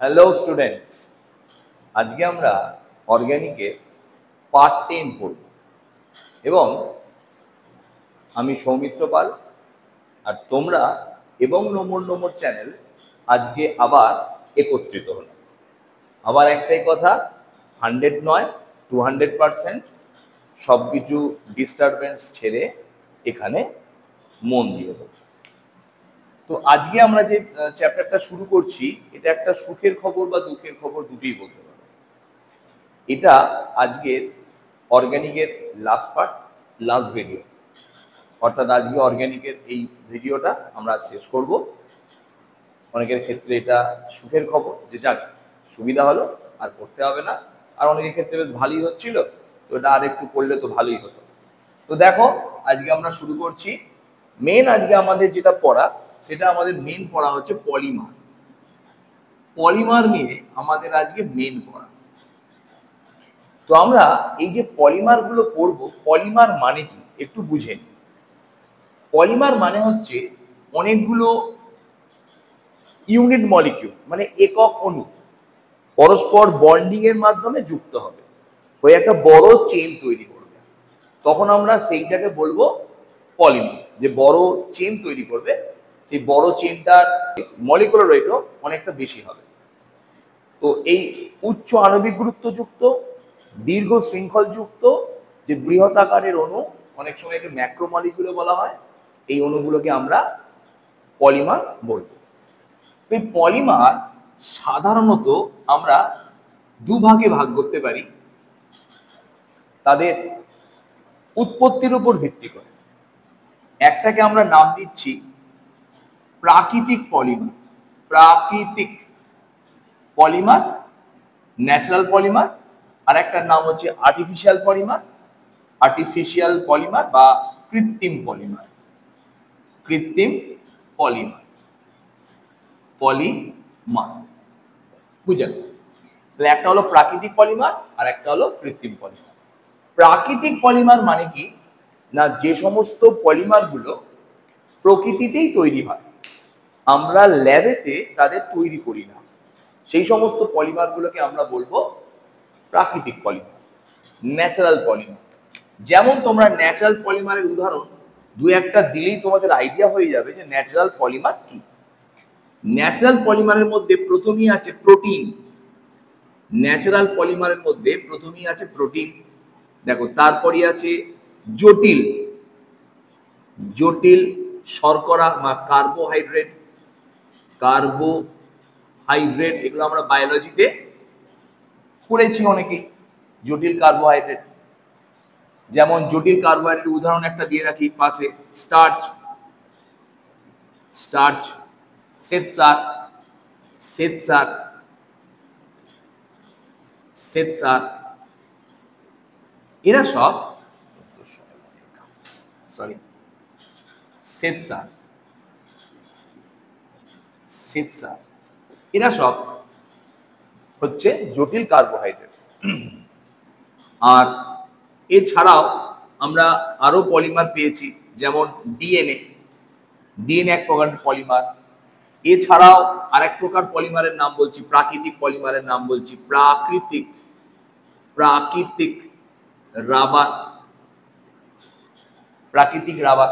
Hello students, আজকে আমরা অর্গানিকের part 10 পড়ব এবং আমি সৌমিত্র পাল আর তোমরা এবং নম্বর নম্বর চ্যানেল আজকে আবার একত্রিত হলো। আবার একটাই কথা, 100 নয় 200% সব কিছু ডিস্টারবেন্স ছেড়ে এখানে মন দিয়ে দেবো। তো আজকে আমরা যে চ্যাপ্টারটা শুরু করছি, এটা একটা সুখের খবর বা দুঃখের খবর দুটোই বলতে পারো। এটা আজকের অর্গানিকের লাস্ট পার্ট, লাস্ট ভিডিও, অর্থাৎ আজকে অর্গানিকের এই ভিডিওটা আমরা শেষ করব। অনেকের ক্ষেত্রে এটা সুখের খবর যে যাক সুবিধা হলো, আর করতে হবে না। আর অনেকের ক্ষেত্রে বেশ ভালোই হচ্ছিল, তো এটা আর একটু করলে তো ভালোই হতো। তো দেখো, আজকে আমরা শুরু করছি। মেন আজকে আমাদের যেটা পড়া, সেটা আমাদের মেন পড়া হচ্ছে পলিমার। পলিমার নিয়ে আমাদের আজকে মেন পড়া। তো আমরা এই যে পলিমার গুলো পড়বো, পলিমার মানে কি একটু বুঝে নিই। পলিমার মানে হচ্ছে অনেকগুলো ইউনিট মলিকিউল, মানে একক অণু পরস্পর বন্ডিং এর মাধ্যমে যুক্ত হবে, ওই একটা বড় চেন তৈরি করবে। তখন আমরা সেইটাকে বলবো পলিমার। যে বড় চেন তৈরি করবে, সেই বড় চেনটার মলিকুলার ওয়েটও অনেকটা বেশি হবে। তো এই উচ্চ আণবিক গুরুত্বযুক্ত দীর্ঘ শৃঙ্খলযুক্ত যে বৃহৎ আকারের অণু, অনেক সময় একে ম্যাক্রোমলিকুলে বলা হয়, এই অণুগুলোকে আমরা পলিমার বলবো। এই পলিমার সাধারণত আমরা দুভাগে ভাগ করতে পারি তাদের উৎপত্তির উপর ভিত্তি করে। একটাকে আমরা নাম দিচ্ছি প্রাকৃতিক পলিমার। প্রাকৃতিক পলিমার, ন্যাচারাল পলিমার। আর একটার নাম হচ্ছে আর্টিফিশিয়াল পলিমার। আর্টিফিশিয়াল পলিমার বা কৃত্রিম পলিমার। কৃত্রিম পলিমার, পলিমার বুঝলেন? তাহলে একটা হলো প্রাকৃতিক পলিমার আর একটা হলো কৃত্রিম পলিমার। প্রাকৃতিক পলিমার মানে কি না, যে সমস্ত পলিমার গুলো প্রকৃতিতেই তৈরি হয়, আমরা ল্যাবেতে তাদের তৈরি করি না, সেই সমস্ত পলিমার গুলোকে আমরা বলবো প্রাকৃতিক পলিমার, ন্যাচারাল পলিমার। যেমন তোমরা ন্যাচারাল পলিমারের উদাহরণ দু একটা দিলেই তোমাদের আইডিয়া হয়ে যাবে যে ন্যাচারাল পলিমার কি। ন্যাচারাল পলিমারের মধ্যে প্রথমেই আছে প্রোটিন। ন্যাচারাল পলিমারের মধ্যে প্রথমেই আছে প্রোটিন, দেখো। তারপরে আছে জটিল, জটিল শর্করা বা কার্বোহাইড্রেট। কার্বোহাইড্রেট এগুলো আমরা বায়োলজিতে পড়েছি অনেকেই, জটিল কার্বোহাইড্রেট। যেমন জটিল কার্বোহাইড্রেট উদাহরণ একটা দিয়ে রাখি পাশে, স্টার্চ, স্টার্চ, শ্বেতসার, শ্বেতসার, শ্বেতসার, এরা সব শ্বেতসার, শ্বেতসার, এরা সব হচ্ছে জটিল কার্বোহাইড্রেট। আর এছাড়াও আমরা আরো পলিমার পেয়েছি, যেমন ডিএনএ। ডিএনএ এক প্রকার পলিমার। এছাড়াও আরেক প্রকার পলিমারের নাম বলছি, প্রাকৃতিক পলিমারের নাম বলছি প্রাকৃতিক, প্রাকৃতিক রাবার, প্রাকৃতিক রাবার।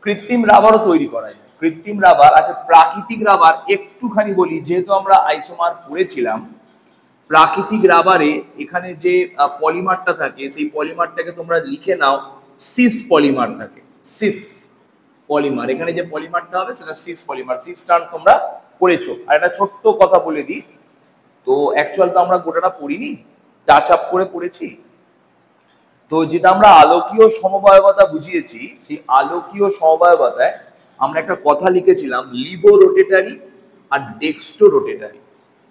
কৃত্রিম রাবারও তৈরি করা যায়, কৃত্রিম রাবার। আচ্ছা, প্রাকৃতিক রাবার একটুখানি বলি, যেহেতু আমরা আইসোমার পড়েছিলাম। প্রাকৃতিক রাবারে এখানে যে পলিমারটা থাকে, সেই পলিমারটাকে তোমরা লিখে নাও সিস পলিমার থাকে। সিস পলিমার, এখানে যে পলিমারটা হবে সেটা সিস পলিমার। সিস টার্ম তোমরা পড়েছো। আর একটা ছোট্ট কথা বলে দিই, তো অ্যাকচুয়াল তো আমরা গোটাটা পড়িনি, টাচ আপ করে পড়েছি। তো যেটা আমরা আলোকীয় সমবায়বতা বুঝিয়েছি, সেই আলোকীয় সমবায়বতায় আমরা একটা কথা লিখেছিলাম লিভো রোটেটারি আর ডেক্সটো রোটেটারি।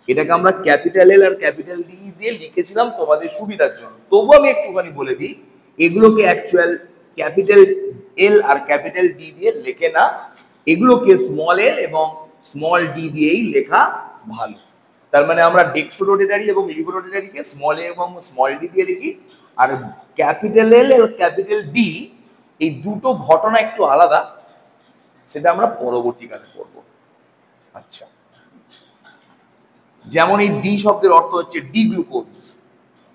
এটাকে আমরা ক্যাপিটাল এল আর ক্যাপিটাল ডি দিয়ে লিখেছিলাম তোমাদের সুবিধার জন্য। তবু আমি একটুখানি বলে দিই, এগুলোকে অ্যাকচুয়াল ক্যাপিটাল এল আর ক্যাপিটাল ডি দিয়ে লেখে না, এগুলোকে স্মল এল এবং স্মল ডি দিয়েই লেখা ভালো। তার মানে আমরা ডেক্সটো রোটেটারি এবং লিভো রোটেটারিকে স্মল এ এবং স্মল ডি দিয়ে লিখি, আর ক্যাপিটাল এল আর ক্যাপিটাল ডি এই দুটো ঘটনা একটু আলাদা, সেটা আমরা পরবর্তীকালে পড়ব। আচ্ছা, যেমন এই ডি শব্দের অর্থ হচ্ছে ডি গ্লুকোজ,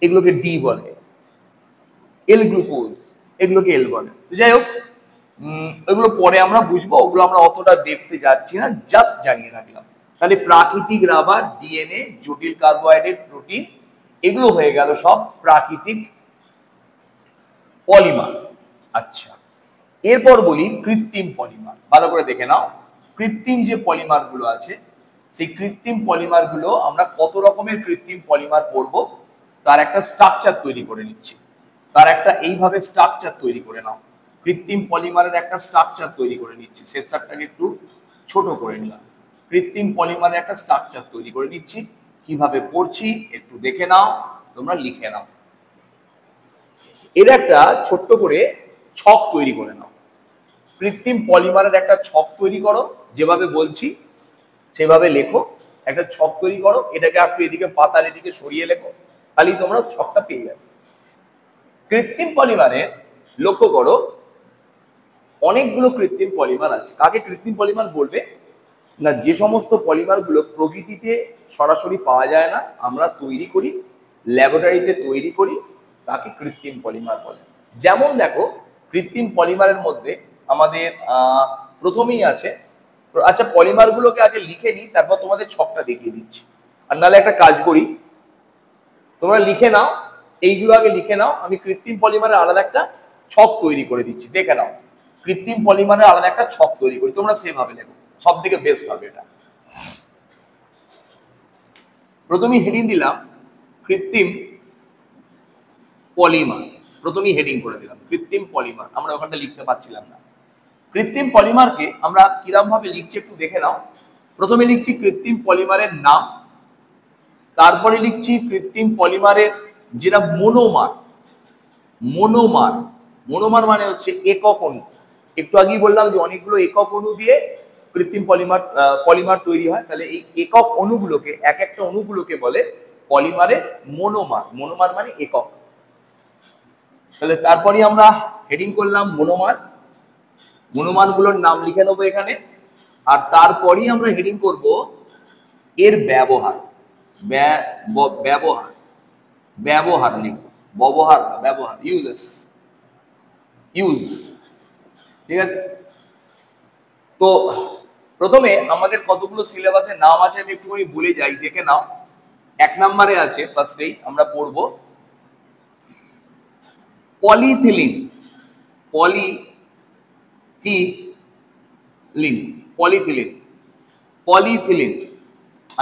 এগুলোকে ডি বলে। এল গ্লুকোজ, এগুলোকে এল বলে। যাই হোক, এগুলো পরে আমরা বুঝবো, ওগুলো আমরা অতটা ডেপথে যাচ্ছি না, জাস্ট জানিয়ে রাখলাম। তাহলে প্রাকৃতিক রাবার, ডিএনএ, জটিল কার্বোহাইড্রেট, প্রোটিন, এগুলো হয়ে গেল সব প্রাকৃতিক পলিমার। আচ্ছা, এরপর বলি কৃত্রিম পলিমার। ভালো করে দেখে নাও, কৃত্রিম যে পলিমার গুলো আছে, সেই কৃত্রিম পলিমার গুলো আমরা কত রকমের কৃত্রিম পলিমার পড়বো, তার একটা স্ট্রাকচার তৈরি করে নিচ্ছি। তার একটা এইভাবে স্ট্রাকচার তৈরি করে নাও। কৃত্রিম পলিমারের একটা স্ট্রাকচার তৈরি করে নিচ্ছি, সেটসারটাকে একটু ছোট করে নিলাম। কৃত্রিম পলিমারের একটা স্ট্রাকচার তৈরি করে নিচ্ছি, কিভাবে পড়ছি একটু দেখে নাও, তোমরা লিখে নাও। এর একটা ছোট্ট করে ছক তৈরি করে নাও। কৃত্রিম পলিমারের একটা ছক তৈরি করো, যেভাবে বলছি সেভাবে লেখো। একটা ছক তৈরি করো, এটাকে একটু এদিকে পাতার এদিকে সরিয়ে লেখো, তাহলে তোমরা ছকটা পেয়ে যাবে। কৃত্রিম পলিমারে লক্ষ্য করো, অনেকগুলো কৃত্রিম পলিমার আছে। কাকে কৃত্রিম পলিমার বলবে না? যে সমস্ত পলিমার গুলো প্রকৃতিতে সরাসরি পাওয়া যায় না, আমরা তৈরি করি, ল্যাবরেটরিতে তৈরি করি, তাকে কৃত্রিম পলিমার বলে। যেমন দেখো, কৃত্রিম পলিমারের মধ্যে আমাদের প্রথমেই আছে, আচ্ছা পলিমার গুলোকে আগে লিখে নিই, তারপর তোমাদের ছকটা দেখিয়ে দিচ্ছি। আর নাহলে একটা কাজ করি, তোমরা লিখে নাও, এইগুলো আগে লিখে নাও, আমি কৃত্রিম পলিমারের আলাদা একটা ছক তৈরি করে দিচ্ছি, দেখে নাও। কৃত্রিম পলিমারের আলাদা একটা ছক তৈরি করি, তোমরা সেভাবে লেখো, সব থেকে বেস্ট হবে এটা। প্রথমেই হেডিং দিলাম কৃত্রিম পলিমার, প্রথমেই হেডিং করে দিলাম কৃত্রিম পলিমার, আমরা ওখানটা লিখতে পারছিলাম না। কৃত্রিম পলিমারকে আমরা কিরকম ভাবে লিখছি একটু দেখে নাও। প্রথমে লিখছি কৃত্রিম পলিমারের নাম, তারপরে লিখছি কৃত্রিম পলিমারের যেটা মনোমার। মনোমার, মনোমার মানে হচ্ছে একক অণু। একটু আগেই বললাম যে অনেকগুলো একক অণু দিয়ে কৃত্রিম পলিমার তৈরি হয়, তাহলে এই একক অণুগুলোকে, এক একটা অণুগুলোকে বলে পলিমারের মনোমার। মনোমার মানে একক। তাহলে তারপরে আমরা হেডিং করলাম মনোমার, মনোমারগুলোর নাম লিখে নেবো এখানে। আর তারপরেই আমরা হেডিং করব এর ব্যবহার। ব্যবহার, ব্যবহার লিখব, ব্যবহার না, ব্যবহার, ইউজেস, ইউজ। ঠিক আছে, তো প্রথমে আমাদের কতগুলো সিলেবাসের নাম আছে আমি একটুখানি বলে যাই, দেখে নাও। 1 নম্বরে আছে, ফার্স্টেই আমরা পড়বো পলিথিলিন। Polyethylene, polyethylene, polyethylene.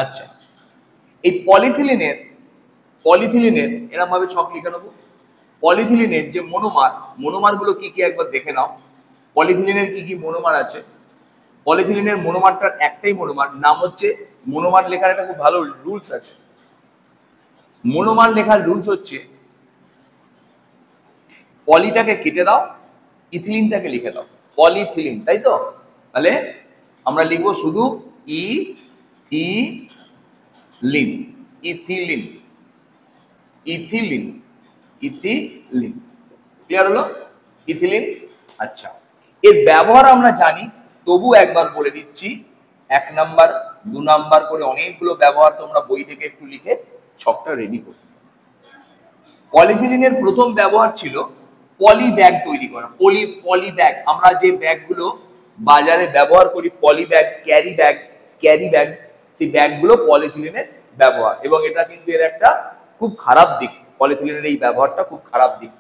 আচ্ছা, এই পলিথিলিনের এরকম ভাবে ছক লিখে নেবো। পলিথিলিনের যে মনোমার, মনোমার গুলো কি কি একবার দেখে নাও। পলিথিলিনের কি কি মনোমার আছে? পলিথিলিনের মনোমারটার একটাই মনোমার, নাম হচ্ছে, মনোমার লেখার একটা খুব ভালো রুলস আছে। মনোমার লেখার রুলস হচ্ছে, পলিটাকে কেটে দাও, ইথিলিনটাকে লিখে দাও, পলিথিলিন, তাই তো? তাহলে আমরা লিখবো শুধু ethylene, ethylene, ethylene, ethylene. Clear হলো? ইথিলিন। আচ্ছা, এর ব্যবহার আমরা জানি, তবু একবার বলে দিচ্ছি। 1 নাম্বার 2 নাম্বার করে অনেকগুলো ব্যবহার তোমরা বই থেকে একটু লিখে ছকটা রেডি করো। পলিথিলিনের প্রথম ব্যবহার ছিল পলি ব্যাগ তৈরি করা। পলি ব্যাগ, আমরা যে ব্যাগগুলো বাজারে ব্যবহার করি, পলি ব্যাগ, ক্যারি ব্যাগ, সেই ব্যাগগুলো পলিথিলিনের ব্যবহার। এবং এটা কিন্তু এর একটা খুব খারাপ দিক, পলিথিলিনের এই ব্যবহারটা খুব খারাপ দিক।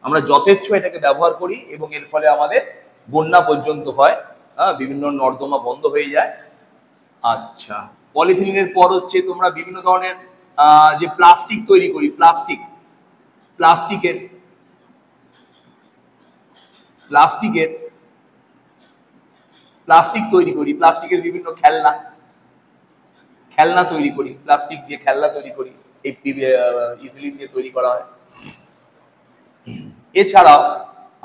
আমরা যথেচ্ছ এটাকে ব্যবহার করি এবং এর ফলে আমাদের বন্যা পর্যন্ত হয়, বিভিন্ন নর্দমা বন্ধ হয়ে যায়। আচ্ছা, পলিথিলিনের পর হচ্ছে তোমরা বিভিন্ন ধরনের যে প্লাস্টিক তৈরি করি, প্লাস্টিকের প্লাস্টিক তৈরি করি, প্লাস্টিকের বিভিন্ন খেলনা তৈরি করি, প্লাস্টিক দিয়ে খেলনা তৈরি করি, এই ইথিলিন দিয়ে তৈরি করা হয়। এছাড়াও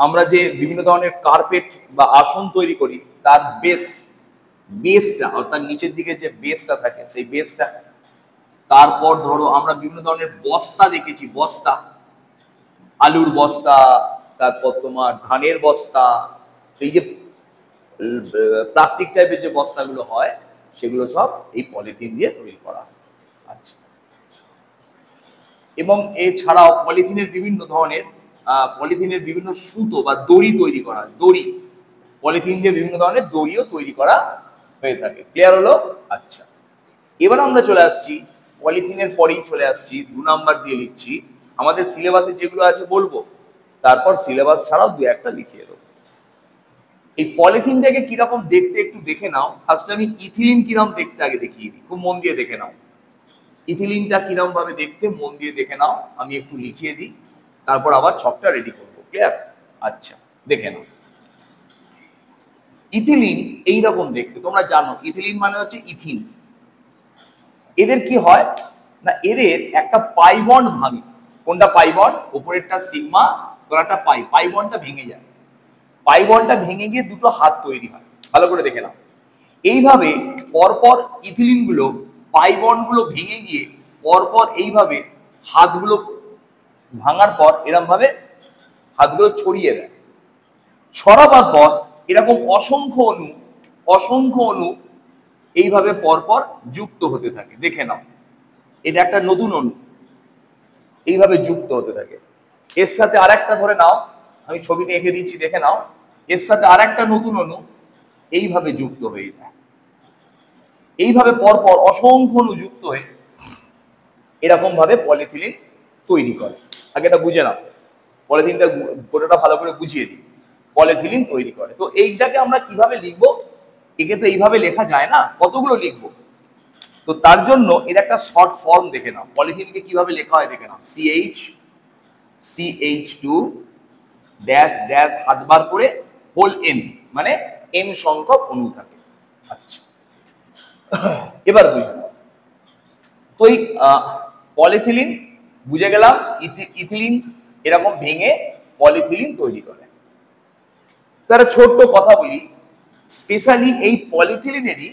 আমরা যে বিভিন্ন ধরনের কার্পেট বা আসন তৈরি করি, তার বেসটা অর্থাৎ নিচের দিকে যে বেসটা থাকে, সেই বেসটা। তারপর ধরো আমরা বিভিন্ন ধরনের বস্তা দেখেছি, বস্তা, আলুর বস্তা, তারপর তোমার ধানের বস্তা, এই যে প্লাস্টিক টাইপের যে বস্তাগুলো হয়, সেগুলো সব এই পলিথিন দিয়ে তৈরি করা হয়। এবং এছাড়াও পলিথিনের বিভিন্ন ধরনের পলিথিনের বিভিন্ন সুতো বা দড়ি তৈরি করা, দড়ি, পলিথিন দিয়ে বিভিন্ন ধরনের দড়িও তৈরি করা হয়ে থাকে। ক্লিয়ার হলো? আচ্ছা, এবার আমরা চলে আসছি পলিথিনের পরেই চলে আসছি 2 নাম্বার দিয়ে লিখছি আমাদের সিলেবাসে যেগুলো আছে বলবো, তারপর সিলেবাস ছাড়াও 2-1টা লিখিয়ে দেবো। এই পলিথিনটাকে কিরকম দেখতে একটু দেখে নাও। ফার্স্ট আমি ইথিলিন কিরকম দেখতে আগে দেখিয়ে দিই, খুব মন দিয়ে দেখে নাও। ইথিলিনটা কিরকম ভাবে দেখতে মন দিয়ে দেখে নাও, আমি একটু লিখিয়ে দিই, তারপর আবার ছকটা রেডি করবো। ক্লিয়ার? আচ্ছা, দেখে নাও। ইথিলিন এইরকম দেখতে, তোমরা জানো ইথিলিন মানে হচ্ছে ইথিন। এদের কি হয় না, এদের একটা পাই বন্ড ভাঙে। কোনটা পাই বন্ড? উপরেরটা সিগমা, তলাটা পাই, পাই বন্ডটা ভেঙে যায়। পাই বন্ডটা ভেঙে গিয়ে দুটো হাত তৈরি হয়। ভালো করে দেখে নাও। এইভাবে পরপর ইথিলিন গুলো, পাই বন্ড গুলো ভেঙে গিয়ে পরপর এইভাবে হাতগুলো ভাঙার পর এরকম ভাবে হাতগুলো ছড়িয়ে দেয়। ছড়াবার পর এরকম অসংখ্য অণু এইভাবে পরপর যুক্ত হতে থাকে। দেখে নাও, এটা একটা নতুন অণু এইভাবে যুক্ত হতে থাকে। এর সাথে আরেকটা ধরে নাও, আমি ছবিতে এঁকে দিচ্ছি, দেখে নাও। এর সাথে আরেকটা নতুন অণু এইভাবে যুক্ত হয়ে যায়। এইভাবে পরপর অসংখ্য অণু যুক্ত হয়ে এরকম ভাবে পলিথিলিন তৈরি করে। আগে এটা বুঝে নাও, পলিথিনটা গোটাটা ভালো করে বুঝিয়ে দিই। পলিথিলিন তৈরি করে। তো এইটাকে আমরা কিভাবে লিখবো? একে তো এইভাবে লেখা যায় না, কতগুলো লিখবো। তো তার জন্য এর একটা শর্ট ফর্ম দেখে নাও। পলিথিনকে কিভাবে লেখা হয় দেখে নাও। CH2 ড্যাশ ড্যাশ হাত বার করে হোল N, মানে N সংখ্যক অণু থাকে। আচ্ছা, এবার বুঝে নাও। তো এই পলিথিলিন বুঝে গেলাম, ইথিলিন এরকম ভেঙে পলিথিলিন তৈরি করে। তারা ছোট্ট কথা বলি, স্পেশালি এই পলিথিলিনেরই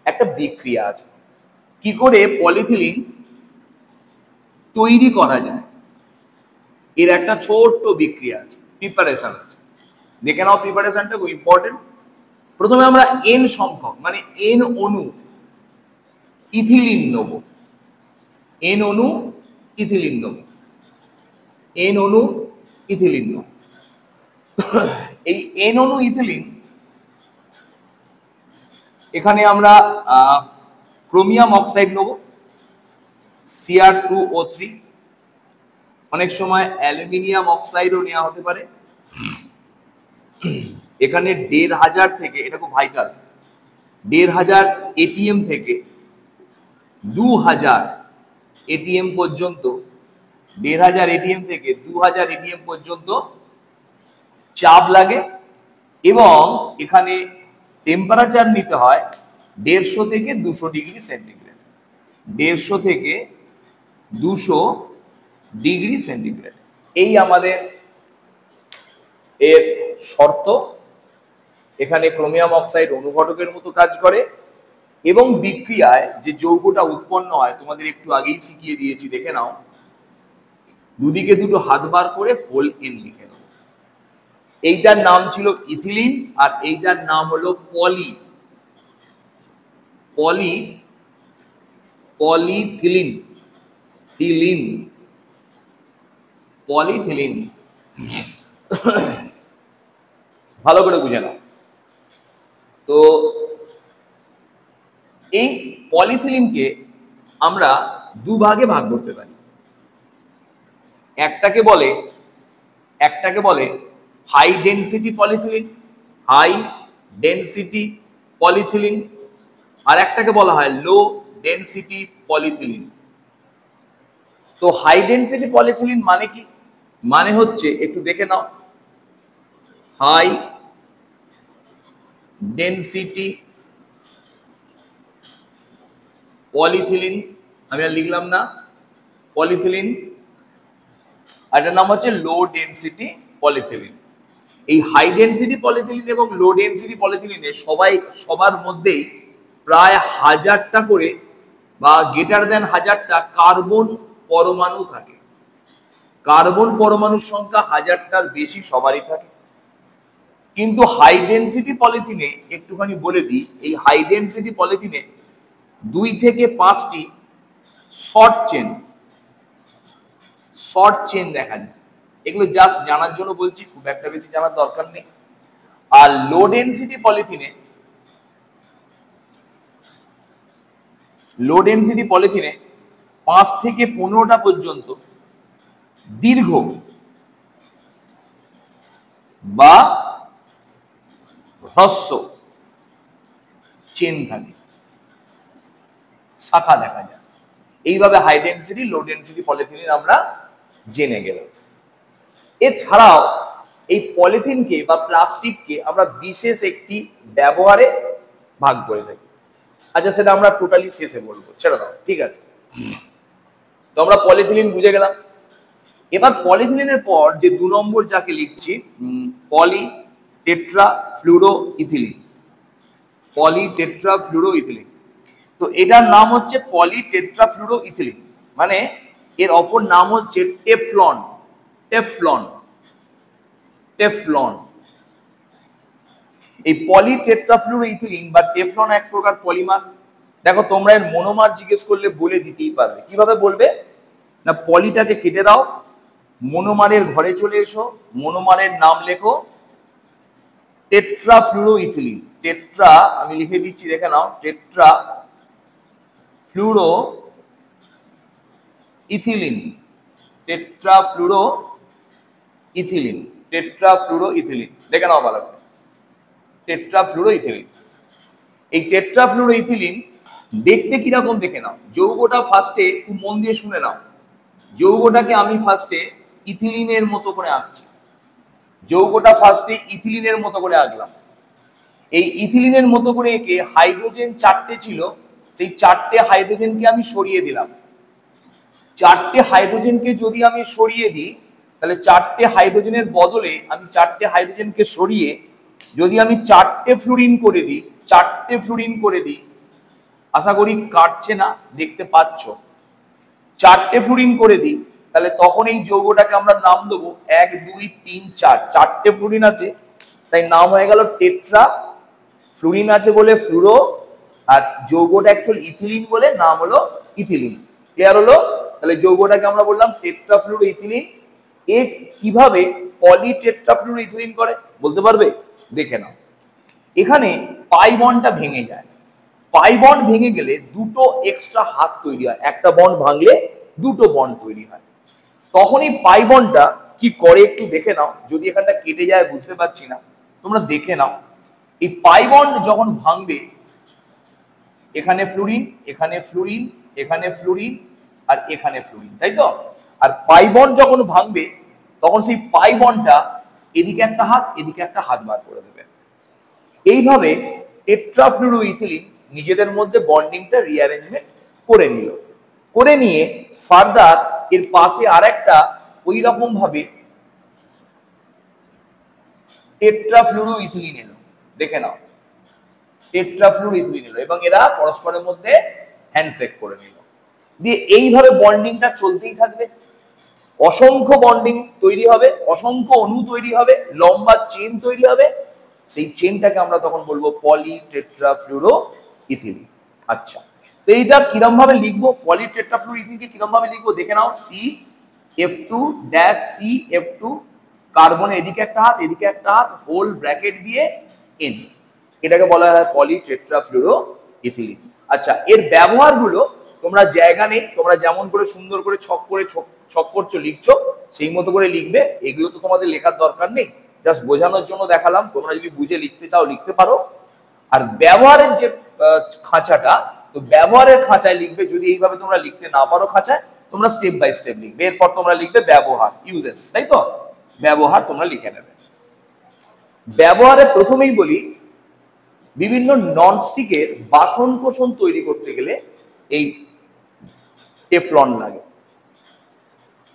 একটা বিক্রিয়া আছে। কি করে পলিথিলিন তৈরি করা যায়, এর একটা ছোট্ট বিক্রিয়া আছে, প্রিপারেশন আছে। দেখে নাও, প্রিপারেশনটা খুব ইম্পর্টেন্ট। প্রথমে আমরা N সংখ্যক মানে N অণু ইথিলিন নেব। N অণু ইথিলিন নেব। N অণু ইথিলিন নেব। এই N অণু ইথিলিন, এখানে আমরা ক্রোমিয়াম অক্সাইড নেব, Cr2O3। অনেক সময় অ্যালুমিনিয়াম অক্সাইডও নেওয়া হতে পারে। এখানে 1500 থেকে, এটা খুব ভাইটাল, 1500 ATM থেকে 2000 ATM পর্যন্ত, 1500 ATM থেকে 2000 ATM পর্যন্ত চাপ লাগে। এবং এখানে টেম্পারেচার নিতে হয় 150 থেকে 200 ডিগ্রি সেন্টিগ্রেড। 150 থেকে 200 ডিগ্রি সেন্টিগ্রেড, এই আমাদের এর শর্ত। এখানে ক্রোমিয়াম অক্সাইড অনুঘটকের মতো কাজ করে এবং বিক্রিয়ায় যে যৌগটা উৎপন্ন হয় তোমাদের একটু আগেই শিখিয়ে দিয়েছি, দেখে নাও। দুদিকে দুটো হাত বার করে হোল N লিখে নাও। এইটার নাম ছিল ইথিলিন আর এইটার নাম হলো পলিথিলিন। পলিথিলিন ভালো করে বুঝে নাও। তো এই পলিথিলিনকে আমরা দুভাগে ভাগ করতে পারি। একটাকে বলে হাই ডেনসিটি পলিথিলিন, আর একটাকে বলা হয় লো ডেনসিটি পলিথিলিন। তো হাই ডেনসিটি পলিথিলিন মানে কি? মানে হচ্ছে, একটু দেখে নাও, হাই ডেনসিটি পলিথিলিন, আমি আর লিখলাম না, পলিথিলিন, আর এটার নাম হচ্ছে লো ডেনসিটি পলিথিলিন। এই হাই ডেনসিটি পলিথিলিন এবং লো ডেনসিটি পলিথিলিনে সবার মধ্যেই প্রায় 1000টা করে বা গ্রেটার দেন 1000টা কার্বন পরমাণু থাকে। কার্বন পরমাণুর সংখ্যা 1000টার বেশি সবারই থাকে। কিন্তু হাই ডেনসিটি পলিথিনে একটুখানি বলে দিই, এই হাই ডেনসিটি পলিথিনে 2 থেকে 5টি শর্ট চেন শর্ট চেন দেখা যায়। এগুলো জাস্ট জানার জন্য বলছি, খুব একটা বেশি জানার দরকার নেই। আর লো ডেনসিটি পলিথিনে লো ডেনসিটি পলিথিনে 5 থেকে 15টা পর্যন্ত দীর্ঘ বা হ্রস্ব চেন থাকে, শাখা দেখা যায়। এইভাবে হাই ডেনসিটি লো ডেনসিটি পলিথিনের আমরা জেনে গেলাম। এছাড়াও এই পলিথিনকে বা প্লাস্টিককে আমরা বিশেষ একটি ব্যবহারে ভাগ করে থাকি। আচ্ছা, সেটা আমরা টোটালি শেষে বলবো, ছেড়ে দাও, ঠিক আছে। তো আমরা পলিথিলিন বুঝে গেলাম। এবার পলিথিলিনের পর যে 2 নম্বর যাকে লিখছি, পলি টেট্রা ফ্লুরো ইথিলিন। পলি টেট্রা ফ্লুরো ইথিলিন, তো এটার নাম হচ্ছে পলি টেট্রা ফ্লুরো ইথিলিন, মানে এর অপর নাম হচ্ছে টেফলন। টেফলন টেফলন এই পলি টেট্রা ফ্লুরো ইথিলিন বা টেফলন এক প্রকার পলিমার। দেখো, তোমরা এর মনোমার জিজ্ঞেস করলে বলে দিতেই পারবে। কিভাবে বলবে না, পলিটাকে কেটে দাও, মনোমারের ঘরে চলে এসো, মনোমারের নাম লেখো টেট্রা ফ্লুরো ইথিলিন। টেট্রা আমি লিখে দিচ্ছি, দেখে নাও, tetrafluoroethylene. Tetrafluoroethylene, tetrafluoroethylene, দেখে নাও ভালো করে, টেট্রা ফ্লুরো ইথিলিন। এই টেট্রা ফ্লুরো ইথিলিন দেখতে কিরকম দেখে নাও। যৌগটা ফার্স্টে খুব মন দিয়ে শুনে নাও। যৌগটাকে আমি ফার্স্টে ইথিলিনের মতো করে আঁকছি। যৌগটা ফার্স্টে ইথিলিনের মতো করে আঁকলাম। এই ইথিলিনের মতো করে এঁকে হাইড্রোজেন 4টে ছিল, সেই 4টে হাইড্রোজেনকে আমি সরিয়ে দিলাম। 4টে হাইড্রোজেনকে যদি আমি সরিয়ে দিই, তাহলে 4টে হাইড্রোজেনের বদলে আমি 4টে হাইড্রোজেনকে সরিয়ে যদি আমি 4টে ফ্লুরিন করে দিই, 4টে ফ্লুরিন করে দিই, আশা করি কাটছে না, দেখতে পাচ্ছ, 4টে ফ্লুরিন করে দিই, তাহলে তখন এই যৌগটাকে আমরা নাম দেবো 1 2 3 4। 4টে ফ্লুরিন আছে, তাই নাম হয়ে গেল টেট্রা। ফ্লুরিন আছে বলে ফ্লুরো, আর যৌগটা অ্যাকচুয়ালি ইথিলিন বলে নাম হলো ইথিলিন। ক্লিয়ার হলো? তাহলে যৌগটাকে আমরা বললাম টেট্রা ফ্লুরো ইথিলিন। এ কিভাবে পলি টেট্রা ফ্লুরো ইথিলিন করে বলতে পারবে? দেখে নাও, এখানে পাই বন্ডটা ভেঙে যায়। পাই বন্ড ভেঙে গেলে দুটো এক্সট্রা হাত তৈরি হয়। একটা বন্ড ভাঙলে দুটো বন্ড তৈরি হয়। তখন এই পাই বন্ডটা কি করে একটু দেখে নাও। যদি এখানটা কেটে যায় বুঝতে পারছি না, তোমরা দেখে নাও। এই পাই বন্ড যখন ভাঙবে, এখানে ফ্লুরিন, এখানে ফ্লুরিন, এখানে ফ্লুরিন, আর এখানে ফ্লুরিন, তাই তো? আর পাই বন্ড যখন ভাঙবে, তখন সেই পাই বন্ডটা এদিকে একটা হাত, এদিকে একটা হাত বার করে দেবে। এইভাবে টেট্রাফ্লুরো ইথিলিন নিজেদের মধ্যে বন্ডিংটা রিঅ্যারেঞ্জমেন্ট করে নিল। করে নিয়ে ফার্দার এর পাশে আরেকটা ওই রকম ভাবে টেট্রাফ্লুরো ইথিলিন এলো। দেখে নাও, টেট্রাফ্লুরো ইথিলিন এলো এবং এরা পরস্পরের মধ্যে হ্যান্ডশেক করে নিল। দিয়ে এইভাবে বন্ডিংটা চলতেই থাকবে। অসংখ্য বন্ডিং তৈরি হবে, অসংখ্য অণু তৈরি হবে, লম্বা চেন তৈরি হবে। সেই চেনটাকে আমরা তখন বলবো পলি টেট্রাফ্লুরো ইথিলিন। আচ্ছা, তো এইটা কিরম ভাবে লিখবো? পলি টেট্রাফ্লুরো ইথিলিনকে কিরম ভাবে লিখবো দেখে নাও। CF2-CF2, কার্বন এদিকে একটা হাত, এদিকে একটা হাত, হোল ব্র্যাকেট দিয়ে N। এটাকে বলা হয় পলি টেট্রাফ্লুরো ইথিলিন। আচ্ছা, এর ব্যবহারগুলো তোমরা জায়গা নেই, তোমরা যেমন করে সুন্দর করে ছক করছো, লিখছো, সেই মতো করে লিখবে। এগুলো তো তোমাদের লেখার দরকার নেই, জাস্ট বোঝানোর জন্য দেখালাম। তোমরা যদি বুঝে লিখতে চাও লিখতে পারো। আর ব্যবহারের যে খাঁচাটা, তো ব্যবহারের খাঁচায় লিখবে। যদি এইভাবে তোমরা লিখতে না পারো খাঁচায়, তোমরা স্টেপ বাই স্টেপ লিখবে। এরপর তোমরা লিখবে ব্যবহার, ইউজেস, তাই তো? ব্যবহার তোমরা লিখে নেবে। ব্যবহারে প্রথমেই বলি, বিভিন্ন ননস্টিকের বাসন কোসন তৈরি করতে গেলে এই টেফলন লাগে।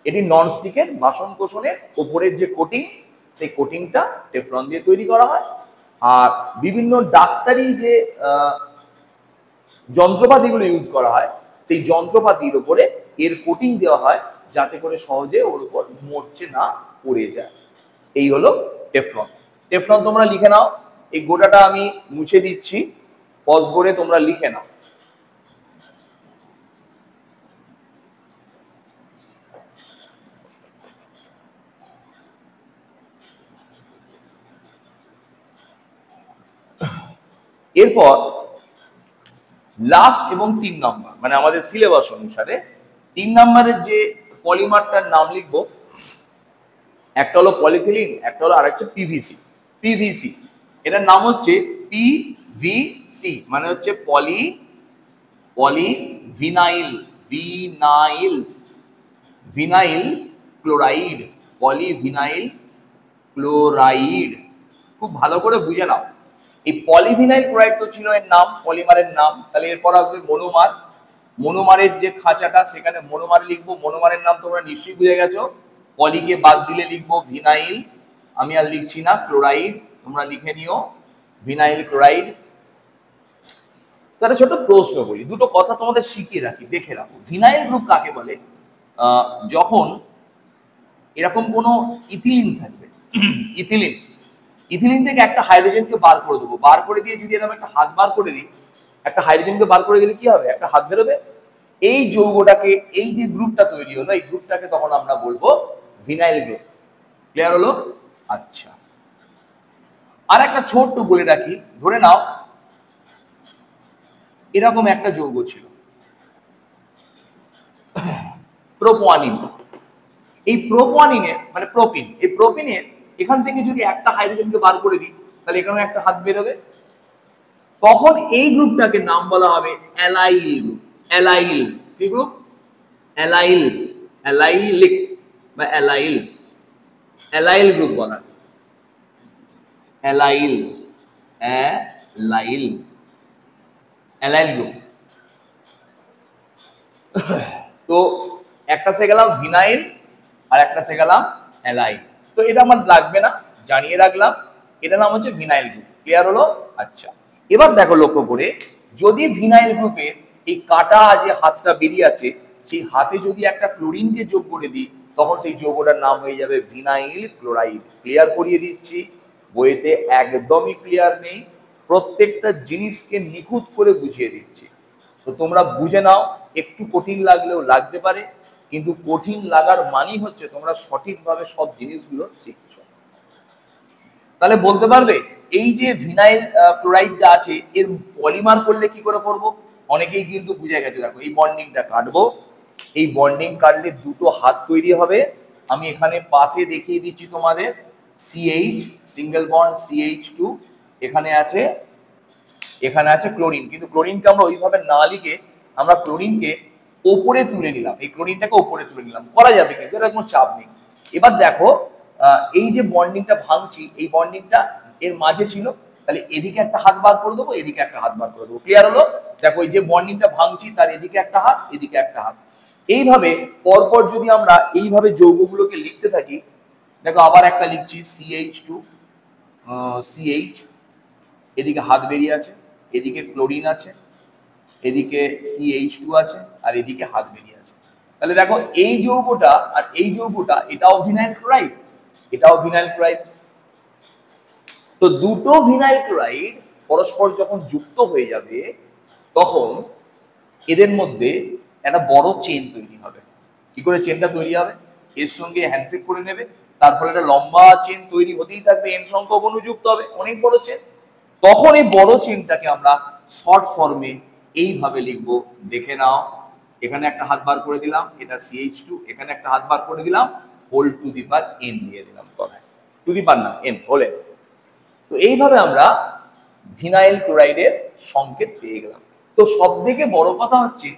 এটি ননস্টিকের বাসন কোসনের উপরের যে কোটিং, সেই কোটিংটা টেফলন দিয়ে তৈরি করা হয়। আর বিভিন্ন ডাক্তারি যে যন্ত্রপাতিগুলো ইউজ করা হয়, সেই যন্ত্রপাতির উপরে এর কোটিং দেওয়া হয়, যাতে করে সহজে ওর উপর মরচে না পড়ে যায়। এই হলো টেফলন। টেফলন তোমরা লিখে নাও। এই গোটাটা আমি মুছে দিচ্ছি, পজ করে তোমরা লিখে নাও। এরপর লাস্ট এবং 3 নম্বর, মানে আমাদের সিলেবাস অনুসারে 3 নম্বরের যে পলিমারটার নাম লিখবো, একটা হলো পলিথিলিন, একটা হলো আরেকটা পিভিসি। পিভিসি এটার নাম হচ্ছে পিভিসি, মানে হচ্ছে polyvinyl vinyl vinyl chloride, polyvinyl chloride. খুব ভালো করে বুঝে নাও, এই পলিভিনাইল ক্লোরাইড তো ছিল এর নাম, পলিমারের নাম। তাহলে এরপর আসবে মনোমার। মনোমারের যে খাঁচাটা, সেখানে মনোমার লিখবো। মনোমারের নাম তোমরা নিশ্চয়ই বুঝে গেছো, পলিকে বাদ দিলে লিখবো ভিনাইল। আমি আর লিখছি না, ক্লোরাইড তোমরা লিখে নিও, ভিনাইল ক্লোরাইড। তাহলে ছোট প্রশ্ন বলি, দুটো কথা তোমাদের শিখিয়ে রাখি, দেখে রাখো। ভিনাইল গ্রুপ কাকে বলে? যখন এরকম কোনো ইথিলিন থাকবে, ইথিলিন ইথিলিন থেকে একটা হাইড্রোজেনকে বার করে দেবো, বার করে দিয়ে যদি আমি একটা হাত বার করে দিই, একটা হাইড্রোজেনকে বার করে দিলে কি হবে? একটা হাত বেরোবে। এই যৌগটাকে, এই যে গ্রুপটা তৈরি হলো, এই গ্রুপটাকে তখন আমরা বলবো ভিনাইল গ্রুপ। ক্লিয়ার হলো? আচ্ছা, আর একটা ছোট্ট বলে রাখি, ধরে নাও এরকম একটা যৌগ ছিল প্রোপোয়ানিন। এই প্রোপোয়ানিনের মানে প্রোপিন, এই প্রোপিনের এখান থেকে যদি একটা হাইড্রোজেনকে বার করে দিই, তাহলে এখানে একটা হাত বেরোবে। তখন এই গ্রুপটাকে নাম বলা হবে অ্যালাইল গ্রুপ। অ্যালাইল কি গ্রুপ? অ্যালাইল, অ্যালাইলিক বা অ্যালাইল, অ্যালাইল গ্রুপ বলা। Allyl, allyl, allyl group. তো একটা সে গেলাম ভিনাইল, আর একটা সে গেলাম অ্যালাইল। তো এটা আমার লাগবে না, জানিয়ে রাখলাম, এটা নাম হচ্ছে ভিনাইল গ্রুপ। ক্লিয়ার হলো? আচ্ছা, এবার দেখো লক্ষ্য করে, যদি ভিনাইল গ্রুপের এই কাটা যে হাতটা বেরিয়ে আছে, সেই হাতে যদি একটা ক্লোরিনকে যোগ করে দিই, তখন সেই যৌগটার নাম হয়ে যাবে ভিনাইল ক্লোরাইড। ক্লিয়ার করিয়ে দিচ্ছি, বইতে একদমই ক্লিয়ার নেই, প্রত্যেকটা জিনিসকে নিখুঁত করে বুঝিয়ে দিচ্ছি। তো তোমরা বুঝে নাও, একটু কঠিন লাগলেও লাগতে পারে, কিন্তু কঠিন লাগার মানেই হচ্ছে তোমরা সঠিকভাবে সব জিনিসগুলো শিখছো। তাহলে বলতে পারবে এই যে ভিনাইল ক্লোরাইডটা আছে, এর পলিমার করলে কি করে করব? অনেকেই কিন্তু বুঝে গেছে। দেখো এই বন্ডিংটা কাটবো, এই বন্ডিং কাটলে দুটো হাত তৈরি হবে। আমি এখানে পাশে দেখিয়ে দিচ্ছি তোমাদের, CH সিঙ্গেল বন্ড CH2, এখানে আছে ক্লোরিন। কিন্তু ক্লোরিনকে আমরা ওইভাবে না লিখে আমরা ক্লোরিনকে ওপরে তুলে নিলাম, এই ক্লোরিনটাকে ওপরে তুলে নিলাম, করা যাবে, কিন্তু এটা কোনো চাপ নেই। এবার দেখো এই যে বন্ডিংটা ভাঙছি, এই বন্ডিংটা এর মাঝে ছিল, তাহলে এদিকে একটা হাত বার করে দেবো, এদিকে একটা হাত বার করে দেবো। ক্লিয়ার হলো? দেখো এই যে বন্ডিংটা ভাঙছি, তার এদিকে একটা হাত, এদিকে একটা হাত। এইভাবে পরপর যদি আমরা এইভাবে যৌগগুলোকে লিখতে থাকি, দেখো আবার একটা লিখছি CH2, CH, এদিকে হাত বেরিয়ে আছে, এদিকে ক্লোরিন আছে, এদিকে CH2 আছে, আর এদিকে হাত বেরিয়ে আছে। তাহলে দেখো এই যৌগটা আর এই যৌগটা, এটাও ভিনাইল ক্লোরাইড, এটাও ভিনাইল ক্লোরাইড। তো দুটো ভিনাইল ক্লোরাইড পরস্পর যখন যুক্ত হয়ে যাবে, তখন এদের মধ্যে একটা বড় চেন তৈরি হবে। কি করে চেনটা তৈরি হবে? এর সঙ্গে হ্যান্ডশেক করে নেবে, তার ফলে একটা লম্বা চেন তৈরি হতেই থাকবে, এন সংখ্যক অণু যুক্ত হবে, অনেক বড় চেন। তখন এই বড় চেনটাকে আমরা শর্ট ফর্মে এইভাবে লিখবো, দেখে নাও। এখানে একটা হাত বার করে দিলাম, এটা CH2, এখানে একটা হাত বার করে দিলাম, whole to the power n দিয়ে দিলাম, তলায় টু দি পাওয়ার না n, হোলে। তো এইভাবে আমরা ভিনাইল ক্লোরাইডের সংকেত পেয়ে গেলাম। তো সব থেকে বড় কথা হচ্ছে